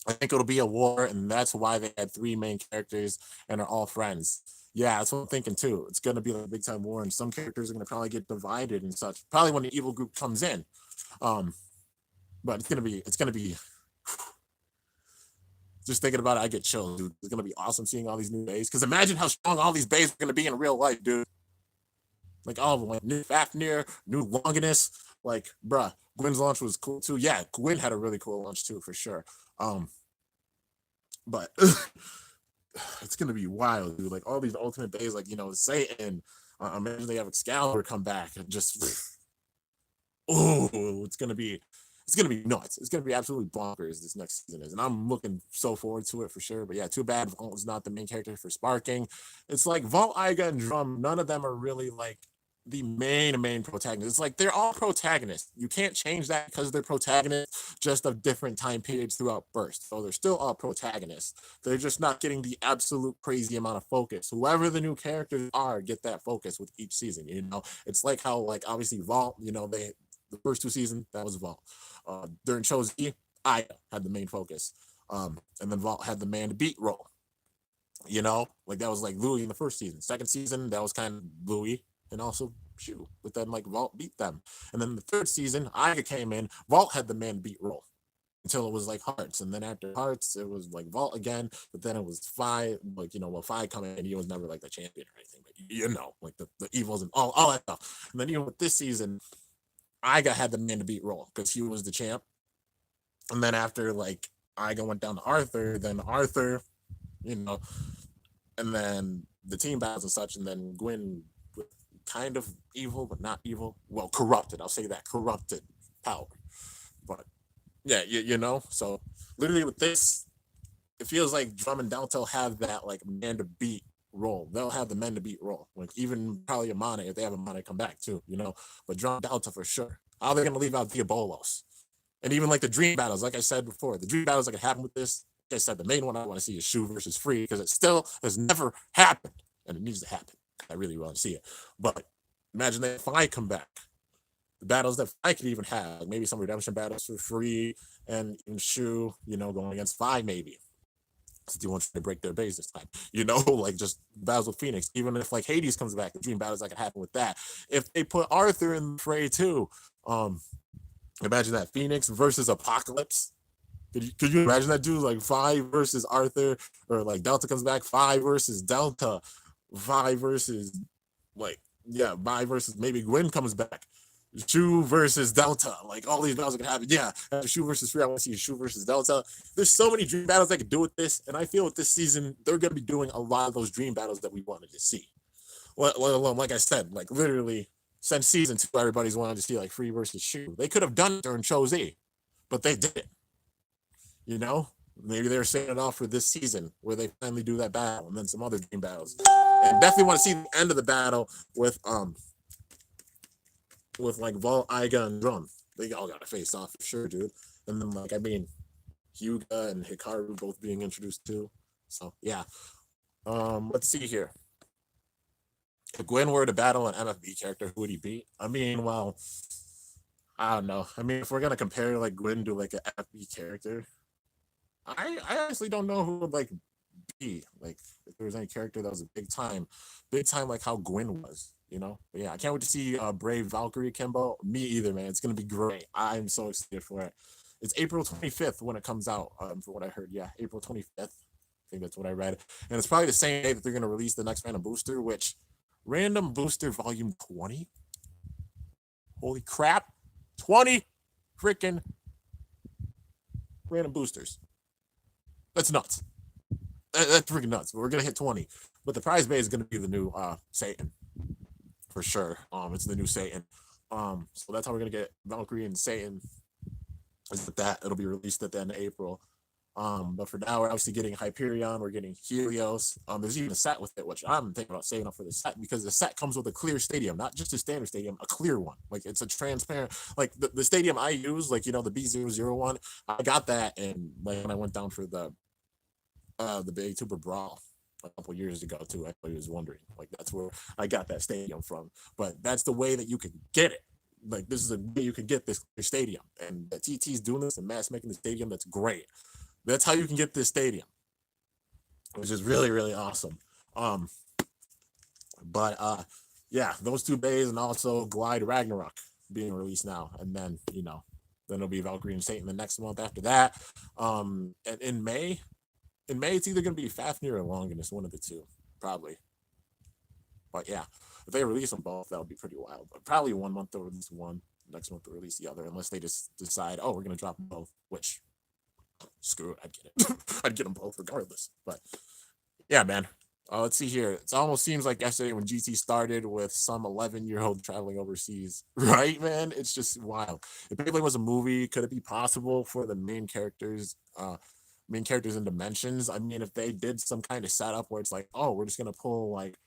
I think it'll be a war, and that's why they had 3 main characters and are all friends. Yeah, that's what I'm thinking too. It's gonna be like a big time war, and some characters are gonna probably get divided and such. Probably when the evil group comes in. But it's gonna be just thinking about it, I get chills, dude. It's gonna be awesome seeing all these new bays. Because imagine how strong all these bays are gonna be in real life, dude. Like all of them, like new Fafnir, new Longinus. Like, bruh, Gwen's launch was cool too. Yeah, Gwen had a really cool launch too, for sure. But it's gonna be wild, dude. Like all these ultimate bays, like Satan. Imagine they have Excalibur come back and just oh, it's gonna be nuts. It's gonna be absolutely bonkers this next season is, and I'm looking so forward to it for sure. But yeah, too bad Vault is not the main character for Sparking. It's like Vault, Iga, and Drum. None of them are really like the main protagonists. It's like they're all protagonists. You can't change that because they're protagonists, just of different time periods throughout Burst. So they're still all protagonists. They're just not getting the absolute crazy amount of focus. Whoever the new characters are, get that focus with each season. It's like how like obviously Vault. They the first 2 seasons that was Vault. During Chose E, I had the main focus. And then Vault had the man to beat role. Like that was like Louis in the first season. Second season, that was kind of Louis and also Shu. But then like Vault beat them. And then the third season, Iga came in, Vault had the man to beat role. Until it was like Hearts. And then after Hearts, it was like Vault again. But then it was Fi, like, Fi coming in, he was never like the champion or anything. But like the evils and all that stuff. And then with this season, Iga had the man to beat role because he was the champ. And then after like Iga went down to Arthur, then Arthur, and then the team battles and such, and then Gwen with kind of evil but not evil. Well, corrupted. I'll say that corrupted power. But yeah, So literally with this, it feels like Drum and Delta have that like man to beat role. They'll have the men to beat role. Like even probably Amana if they have Amana come back too, But Drum Delta for sure. How are they gonna leave out Diabolos? And even like the dream battles, like I said before, the dream battles that can happen with this. Like I said, the main one I want to see is Shu versus Free because it still has never happened, and it needs to happen. I really want to see it. But imagine that if I come back, the battles that I could even have, like maybe some redemption battles for free, and in Shu, going against Five maybe. Since you want to break their base this time, like just battles with Phoenix. Even if like Hades comes back, the dream battles that could happen with that. If they put Arthur in the fray too, um, imagine that Phoenix versus Apocalypse. Could you imagine that dude like Five versus Arthur, or like Delta comes back, Five versus Delta, Five versus like yeah, Five versus maybe Gwen comes back. Shu versus Delta, like all these battles are gonna happen. Yeah, after Shu versus Free, I want to see Shu versus Delta. There's so many dream battles that could do with this, and I feel with this season they're gonna be doing a lot of those dream battles that we wanted to see. Let alone, like I said, like literally since season 2, everybody's wanted to see like Free versus Shu. They could have done it during Show Z, but they didn't. You know, maybe they're setting it off for this season where they finally do that battle, and then some other dream battles. And definitely want to see the end of the battle with like Vol, Iga, and Drum. They all got to face off for sure, dude. And then like I mean, Hyuga and Hikaru both being introduced too. So yeah. Let's see here. If Gwen were to battle an MFB character, who would he beat? I mean, well, I don't know. I mean, if we're gonna compare like Gwen to like an MFB character, I honestly don't know who would like be like if there was any character that was a big time like how Gwen was. But yeah, I can't wait to see Brave Valkyrie Kimbo. Me either, man. It's gonna be great. I'm so excited for it. It's April 25th when it comes out. For what I heard, yeah, April 25th. I think that's what I read, and it's probably the same day that they're gonna release the next random booster, which random booster volume 20. Holy crap, 20 freaking random boosters. That's nuts. That's freaking nuts. We're gonna hit 20, but the prize bay is gonna be the new Satan for sure. It's the new Satan. So that's how we're gonna get Valkyrie and Satan. Is that it'll be released at the end of April. But for now, we're obviously getting Hyperion. We're getting Helios. There's even a set with it, which I'm thinking about saving up for the set because the set comes with a clear stadium, not just a standard stadium, a clear one. Like it's a transparent, like the stadium I use, like the B001. I got that, and like when I went down for the Big Tuber Brawl a couple years ago too. Everybody was wondering, like that's where I got that stadium from. But that's the way that you can get it. Like this is a way you can get this stadium, and the TT's doing this and Mass making the stadium. That's great. That's how you can get this stadium, which is really really awesome. Um, but yeah, those two bays and also Glide Ragnarok being released now, and then then it'll be Valkyrie and Satan the next month after that. And in May, it's either going to be Fafnir or Longinus, one of the two, probably. But yeah, if they release them both, that would be pretty wild. But probably 1 month they'll release one, next month they'll release the other, unless they just decide, oh, we're going to drop them both, which, screw it, I'd get it. I'd get them both regardless. But yeah, man. Let's see here. It almost seems like yesterday when GT started with some 11-year-old traveling overseas, right, man? It's just wild. If Beyblade was a movie, could it be possible for the main characters and dimensions? I mean, if they did some kind of setup where it's like, oh, we're just gonna pull like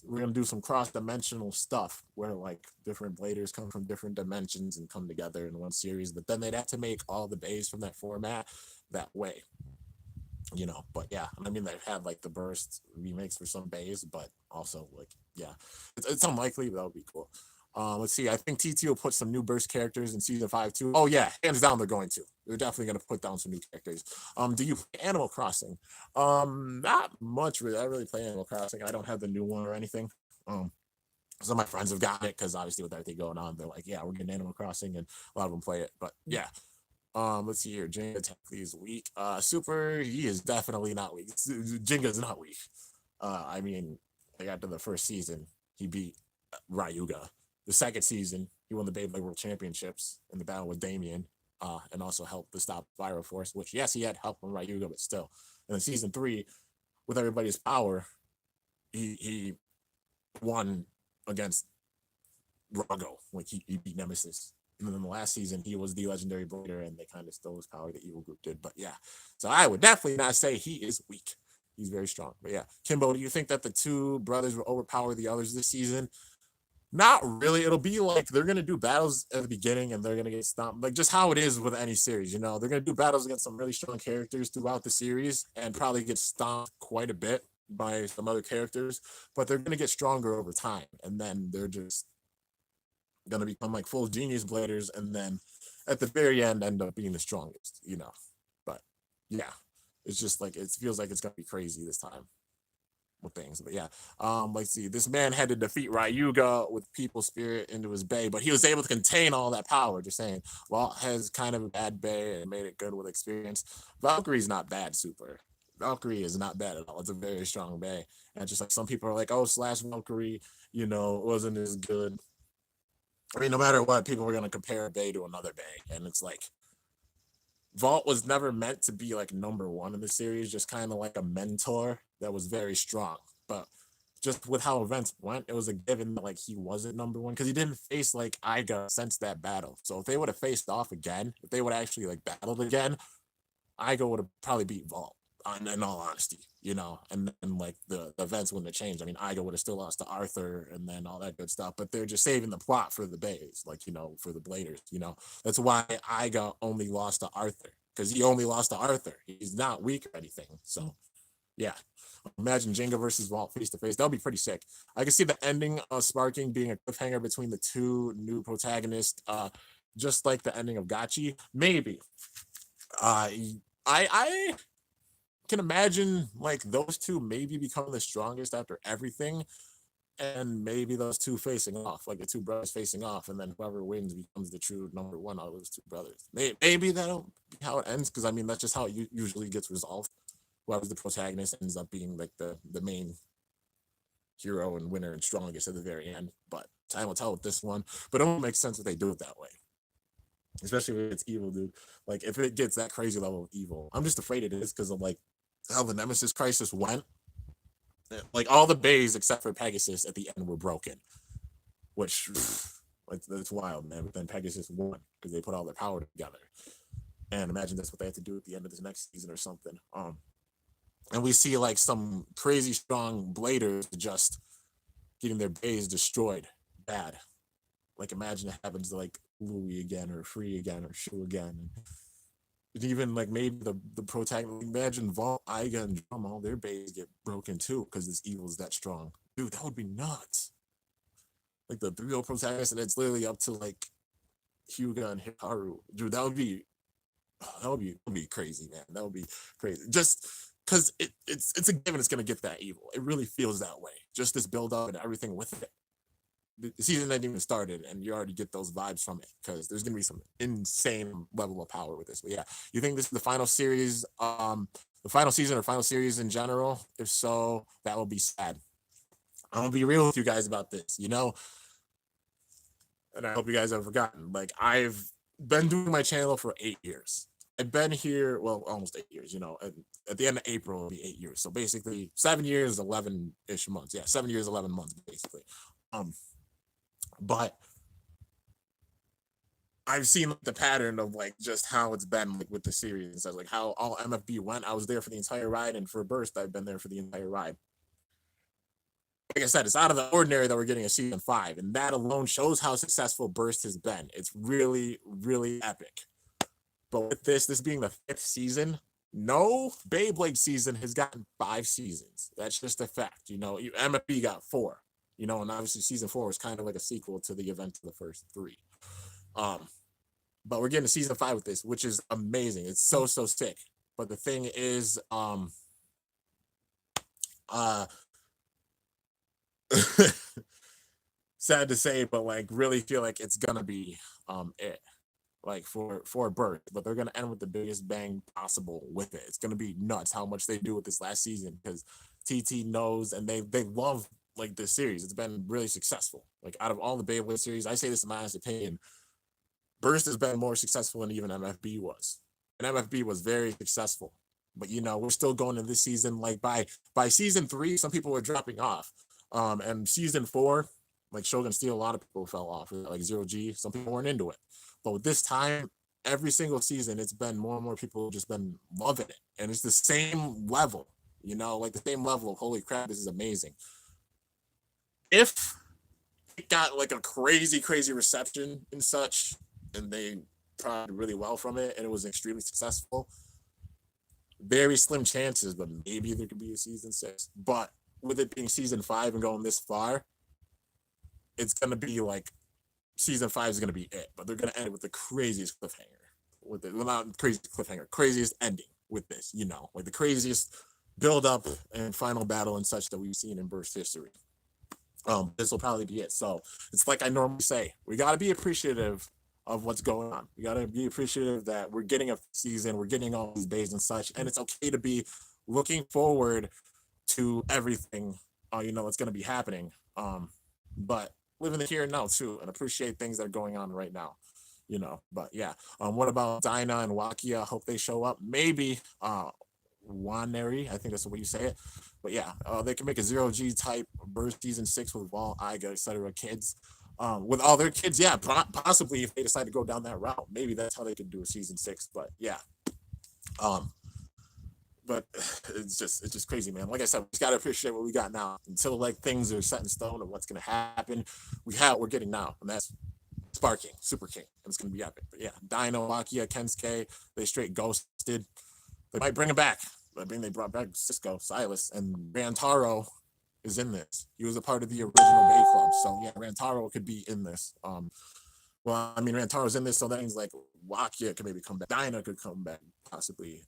we're gonna do some cross-dimensional stuff where like different bladers come from different dimensions and come together in one series, but then they'd have to make all the bays from that format that way. But yeah, I mean they've had like the burst remakes for some bays, but also like yeah, it's unlikely, but that would be cool. Let's see. I think TT will put some new burst characters in season 5 too. Oh yeah, hands down they're going to. They're definitely going to put down some new characters. Do you play Animal Crossing? Not much really. I really play Animal Crossing. I don't have the new one or anything. Some of my friends have gotten it because obviously with everything going on, they're like, yeah, we're getting Animal Crossing, and a lot of them play it. But yeah. Let's see here. Jenga technically is weak. Super, he is definitely not weak. Jenga's not weak. I mean, like after the first season, he beat Ryuga. The second season, he won the Beyblade World Championships in the battle with Damien, and also helped to stop Viral Force, which, yes, he had help from Ryuga, but still. And then season 3, with everybody's power, he won against Rago. Like, he beat Nemesis. And then in the last season, he was the legendary blader, and they kind of stole his power, the evil group did. But yeah, so I would definitely not say he is weak. He's very strong. But yeah, Kimbo, do you think that the two brothers will overpower the others this season? Not really. It'll be like they're gonna do battles at the beginning and they're gonna get stomped. Like just how it is with any series, they're gonna do battles against some really strong characters throughout the series and probably get stomped quite a bit by some other characters, but they're gonna get stronger over time, and then they're just gonna become like full genius bladers, and then at the very end end up being the strongest, you know. But yeah, it's just like it feels like it's gonna be crazy this time with things. But yeah, let's see. This man had to defeat Ryuga with people spirit into his bay, but he was able to contain all that power. Just saying, Walt has kind of a bad bay and made it good with experience. Valkyrie's not bad, super. Valkyrie is not bad at all. It's a very strong bay, and just like some people are like, oh, slash Valkyrie, you know, wasn't as good. I mean, no matter what, people were gonna compare a bay to another bay, and it's like Vault was never meant to be like number one in the series, just kind of like a mentor that was very strong. But just with how events went, it was a given that like he wasn't number one because he didn't face like Iga since that battle. So if they would have faced off again, if they would actually like battled again, Igo would have probably beat Vault. In all honesty, you know, and then like the events wouldn't have changed. I mean, Igo would have still lost to Arthur and then all that good stuff, but they're just saving the plot for the Bays, like, you know, for the Bladers, you know. That's why Igo only lost to Arthur, because he only lost to Arthur. He's not weak or anything. So yeah. Imagine Jenga versus Vault face to face. That'll be pretty sick. I can see the ending of Sparking being a cliffhanger between the two new protagonists, just like the ending of Gachi. Maybe. I can imagine like those two maybe becoming the strongest after everything, and maybe those two facing off, like the two brothers facing off, and then whoever wins becomes the true number one out of those two brothers. Maybe that'll be how it ends, because I mean that's just how it usually gets resolved. Whoever's the protagonist ends up being like the main hero and winner and strongest at the very end. But time will tell with this one. But it won't make sense if they do it that way, especially if it's evil, dude. Like if it gets that crazy level of evil, I'm just afraid it is because of like how the Nemesis Crisis went. Like all the bays except for Pegasus at the end were broken, which that's wild, man. But then Pegasus won because they put all their power together. And imagine that's what they have to do at the end of this next season or something. And we see like some crazy strong bladers just getting their bays destroyed bad. Like imagine it happens to like Louis again or Free again or Shu again. And even like maybe the protagonist, imagine Vault, Iga, and Drum, all their bays get broken too because this evil is that strong. Dude, that would be nuts. Like the real protagonist, and it's literally up to like Hyuga and Hikaru. Dude, that would be crazy, man. That would be crazy. Just because it's a given it's gonna get that evil. It really feels that way. Just this build up and everything with it. The season hasn't even started, and you already get those vibes from it because there's gonna be some insane level of power with this. But yeah, you think this is the final series, the final season or final series in general? If so, that will be sad. I'm gonna be real with you guys about this, you know, and I hope you guys have forgotten. Like I've been doing my channel for 8 years. I've been here, well, almost 8 years, you know. At the end of April, it'll be 8 years. So basically, 7 years, 11-ish months. Yeah, 7 years, 11 months, basically. Um, but I've seen the pattern of like just how it's been like with the series and stuff, like how all MFB went. I was there for the entire ride, and for Burst, I've been there for the entire ride. Like I said, it's out of the ordinary that we're getting a season 5, and that alone shows how successful Burst has been. It's really, really epic. But with this being the 5th season, no Beyblade season has gotten 5 seasons. That's just a fact. You know, MFB got 4. You know, and obviously season 4 was kind of like a sequel to the event of the first 3. But we're getting to season 5 with this, which is amazing. It's so sick. But the thing is, sad to say, but like really feel like it's gonna be it. Like for Birth, but they're gonna end with the biggest bang possible with it. It's gonna be nuts how much they do with this last season because TT knows and they love like this series. It's been really successful. Like out of all the Beyblade series, I say this in my honest opinion, Burst has been more successful than even MFB was. And MFB was very successful. But you know, we're still going in this season. Like by season 3, some people were dropping off. And season 4, like Shogun Steel, a lot of people fell off. Like Zero G, some people weren't into it. But with this time, every single season, it's been more and more people just been loving it. And it's the same level, you know, like the same level of holy crap, this is amazing. If it got like a crazy reception and such, and they tried really well from it, and it was extremely successful, very slim chances, but maybe there could be a season 6. But with it being season 5 and going this far, it's gonna be like season 5 is gonna be it, but they're gonna end it with the craziest cliffhanger. With it, well, not crazy cliffhanger, craziest ending with this. Like the craziest build up and final battle and such that we've seen in Burst history. This will probably be it. So it's like I normally say, we got to be appreciative of what's going on. We got to be appreciative that we're getting a season, we're getting all these bays and such, and it's okay to be looking forward to everything, that's going to be happening. But live in the here and now too, and appreciate things that are going on right now. But yeah. What about Dinah and Wakia? Hope they show up. Maybe Waneri, I think that's the way you say it. But yeah, they can make a 0G type Burst season 6 with Wall, Iga, etc. kids. With all their kids, yeah, possibly if they decide to go down that route, maybe that's how they could do a season 6. But yeah, um, but it's just crazy, man. Like I said, we just gotta appreciate what we got now until like things are set in stone of what's gonna happen. We're getting now, and that's Sparking, Super King, and it's gonna be epic. But yeah, Dino, Akia, Kensuke, they straight ghosted. They might bring him back. I mean, they brought back Cisco, Silas, and Rantaro is in this. He was a part of the original Bay Club, so yeah, Rantaro could be in this. Well, I mean, Rantaro's in this, so that means like Wakia could maybe come back. Dinah could come back, possibly.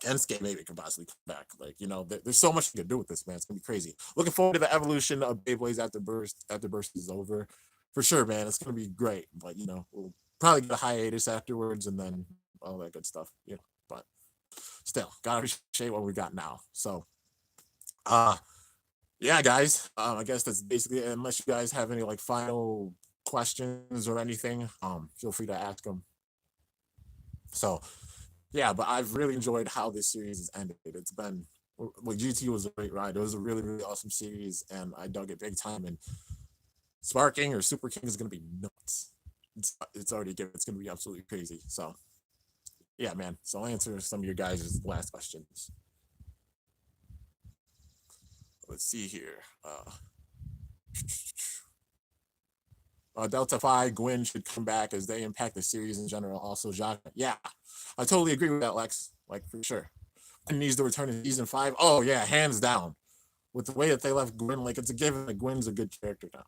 Kensuke maybe could possibly come back. Like, there's so much you can do with this, man. It's gonna be crazy. Looking forward to the evolution of Beyblades after Burst is over. For sure, man. It's gonna be great. But we'll probably get a hiatus afterwards and then all that good stuff. But still, gotta appreciate what we got now. So yeah, guys. I guess that's basically it. Unless you guys have any like final questions or anything, feel free to ask them. So yeah, but I've really enjoyed how this series has ended. It's been like GT was a great ride. It was a really, really awesome series, and I dug it big time. And Sparking or Super King is gonna be nuts. It's already given. It's gonna be absolutely crazy. So yeah, man. So I'll answer some of your guys' last questions. Let's see here. Delta Phi, Gwen should come back as they impact the series in general. Also, Jacques. Yeah, I totally agree with that, Lex. Like, for sure. Gwen needs to return in season 5. Oh, yeah, hands down. With the way that they left Gwen, like, it's a given that Gwen's a good character now.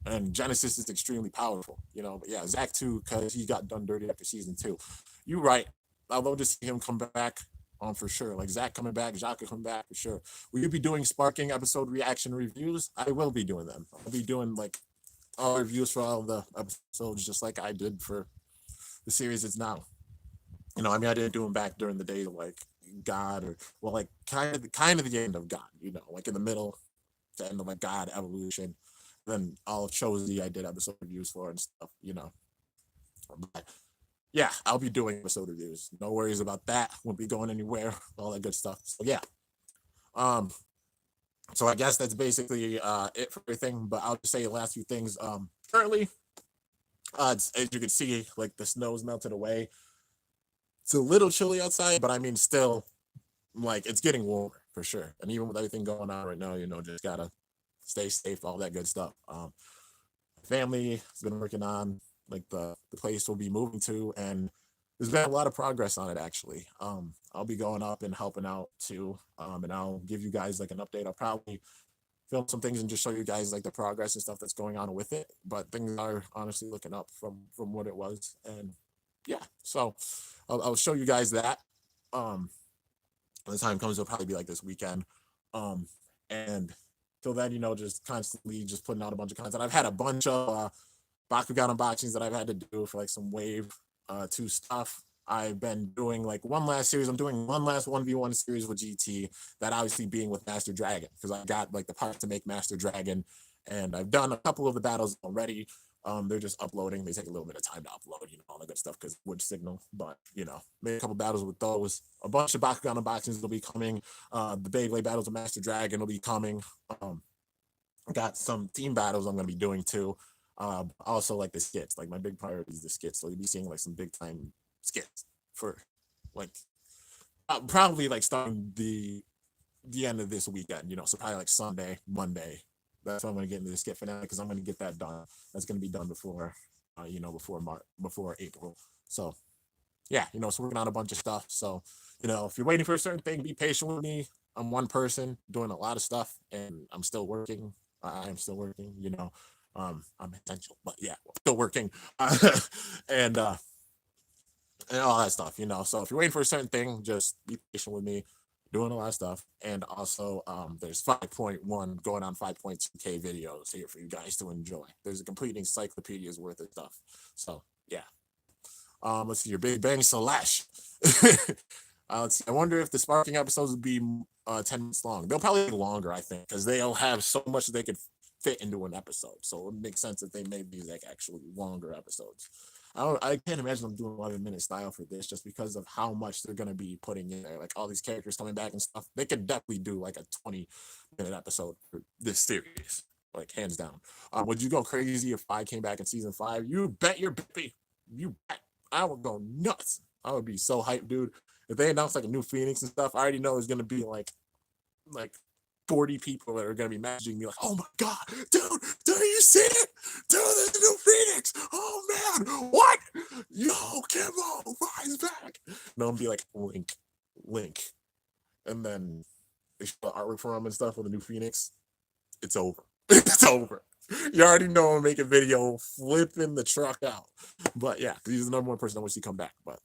And Genesis is extremely powerful, But yeah, Zach, too, because he got done dirty after season 2. You're right. I'd love to see him come back for sure. Like, Zach coming back, Jacques coming back, for sure. Will you be doing Sparking episode reaction reviews? I will be doing them. I'll be doing, like, all reviews for all the episodes, just like I did for the series it's now. I mean, I didn't do them back during the day, like God, or well, like kind of the end of God, like in the middle, the end of like God evolution. Then all of Chozy I did episode reviews for and stuff. But yeah, I'll be doing episode reviews. No worries about that. Won't be going anywhere. All that good stuff. So yeah. So I guess that's basically it for everything. But I'll just say the last few things. Currently, as you can see, like the snow's melted away. It's a little chilly outside, but I mean, still, like it's getting warmer for sure. And even with everything going on right now, just gotta stay safe, all that good stuff. Family has been working on like the place we'll be moving to, and there's been a lot of progress on it actually. I'll be going up and helping out too, and I'll give you guys like an update. I'll probably film some things and just show you guys like the progress and stuff that's going on with it. But things are honestly looking up from what it was, and yeah. So I'll show you guys that. When the time comes, it'll probably be like this weekend. And till then, just constantly just putting out a bunch of content. I've had a bunch of Bakugan unboxings that I've had to do for like some Wave 2 stuff. I've been doing like one last series. I'm doing one last 1v1 series with GT, that obviously being with Master Dragon, because I got like the part to make Master Dragon, and I've done a couple of the battles already. They're just uploading. They take a little bit of time to upload, all that good stuff because wood signal. But made a couple battles with those. A bunch of Bakugan unboxings will be coming. The Beyblade battles of Master Dragon will be coming. Got some team battles I'm gonna be doing too. Also like the skits. Like my big priority is the skits. So you'll be seeing like some big time skits for like probably like starting the end of this weekend. So probably like Sunday, Monday. That's when I'm gonna get into the skit finale because I'm gonna get that done. That's gonna be done before, before March, before April. So, yeah, so working on a bunch of stuff. So, if you're waiting for a certain thing, be patient with me. I'm one person doing a lot of stuff, and I'm still working. I am still working. I'm essential, but yeah, still working, and and all that stuff, you know. So if you're waiting for a certain thing, just be patient with me. Doing a lot of stuff, and also there's 5.1 going on 5.2K videos here for you guys to enjoy. There's a complete encyclopedia's worth of stuff. So yeah, let's see your Big Bang Slash. Let's see. I wonder if the sparking episodes would be 10 minutes long. They'll probably be longer, I think, because they'll have so much they could fit into an episode. So it would make sense if they made these like actually longer episodes. I can't imagine them doing 11-minute style for this just because of how much they're gonna be putting in there. Like all these characters coming back and stuff. They could definitely do like a 20-minute episode for this series, like hands down. Would you go crazy if I came back in season 5? You bet your baby. You bet. I would go nuts. I would be so hyped, dude. If they announce like a new Phoenix and stuff, I already know it's gonna be like 40 people that are gonna be messaging me like, "Oh my god, dude, you see it? Dude, there's a new Phoenix. Oh man, what? Yo, Kimbo, rise back." And I'll be like, Link, and then they show the artwork for him and stuff with the new Phoenix. It's over. It's over. You already know I'm making video flipping the truck out. But yeah, he's the number one person I want to see come back. But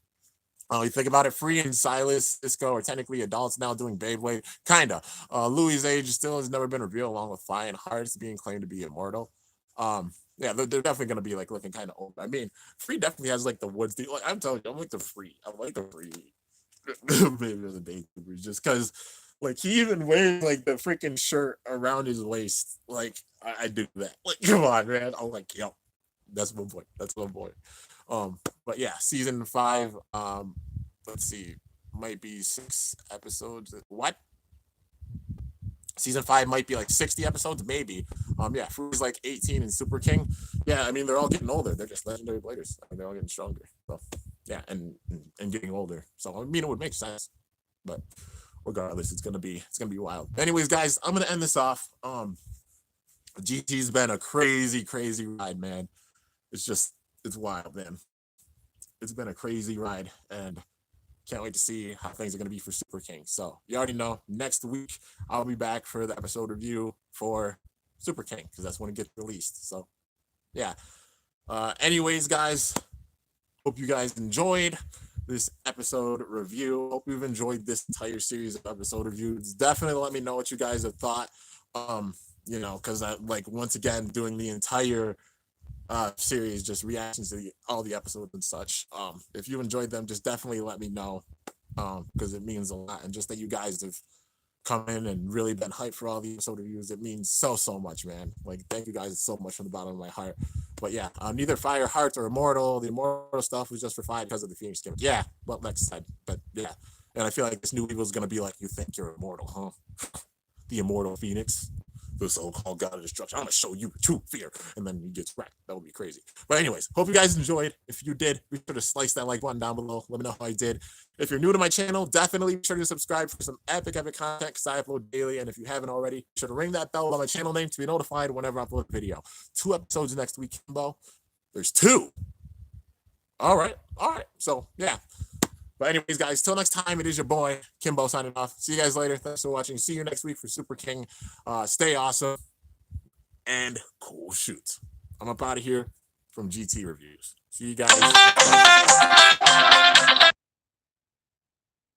you think about it, Free and Silas, Cisco are technically adults now doing Beyblade. Kinda. Louis' age still has never been revealed, along with Flying Hearts being claimed to be immortal. Yeah, they're definitely gonna be like looking kind of old. I mean, Free definitely has like the woods. Like I'm telling you, I'm like the Free. I like the Free. Maybe the day just because like he even wears like the freaking shirt around his waist. Like I do that. Like come on, man. I'm like, yo, that's my boy. That's my boy. But yeah, season 5. Let's see, might be 6 episodes. What? Season 5 might be like 60 episodes, maybe. Yeah, Fruit's like 18 and Super King. Yeah, I mean they're all getting older. They're just legendary bladers. I mean, they're all getting stronger. So yeah, and getting older. So I mean it would make sense. But regardless, it's gonna be wild. Anyways, guys, I'm gonna end this off. GT's been a crazy ride, man. It's wild, man. It's been a crazy ride, and can't wait to see how things are going to be for Super King. So you already know, next week I'll be back for the episode review for Super King because that's when it gets released. So yeah. Anyways, guys, hope you guys enjoyed this episode review. Hope you've enjoyed this entire series of episode reviews. Definitely let me know what you guys have thought. You know, because I like once again doing the entire series, just reactions to all the episodes and such. If you enjoyed them, just definitely let me know, because it means a lot. And just that you guys have come in and really been hyped for all the episode reviews, it means so much, man. Like thank you guys so much from the bottom of my heart. But yeah, neither Fire Heart or Immortal. The Immortal stuff was just for fire because of the Phoenix skin. Yeah, what Lex said. But yeah, and I feel like this new evil is gonna be like, you think you're immortal, huh? The Immortal Phoenix, the so-called god of destruction. I'm gonna show you true fear, and then he gets wrecked. That would be crazy. But anyways, hope you guys enjoyed. If you did, be sure to slice that like button down below. Let me know how you did. If you're new to my channel, definitely be sure to subscribe for some epic content because I upload daily. And if you haven't already, be sure to ring that bell on my channel name to be notified whenever I upload a video. 2 episodes next week, Kimbo. There's 2. All right. So yeah. But anyways, guys, till next time, it is your boy, Kimbo, signing off. See you guys later. Thanks for watching. See you next week for Super King. Stay awesome and cool shoots. I'm up out of here from GT Reviews. See you guys.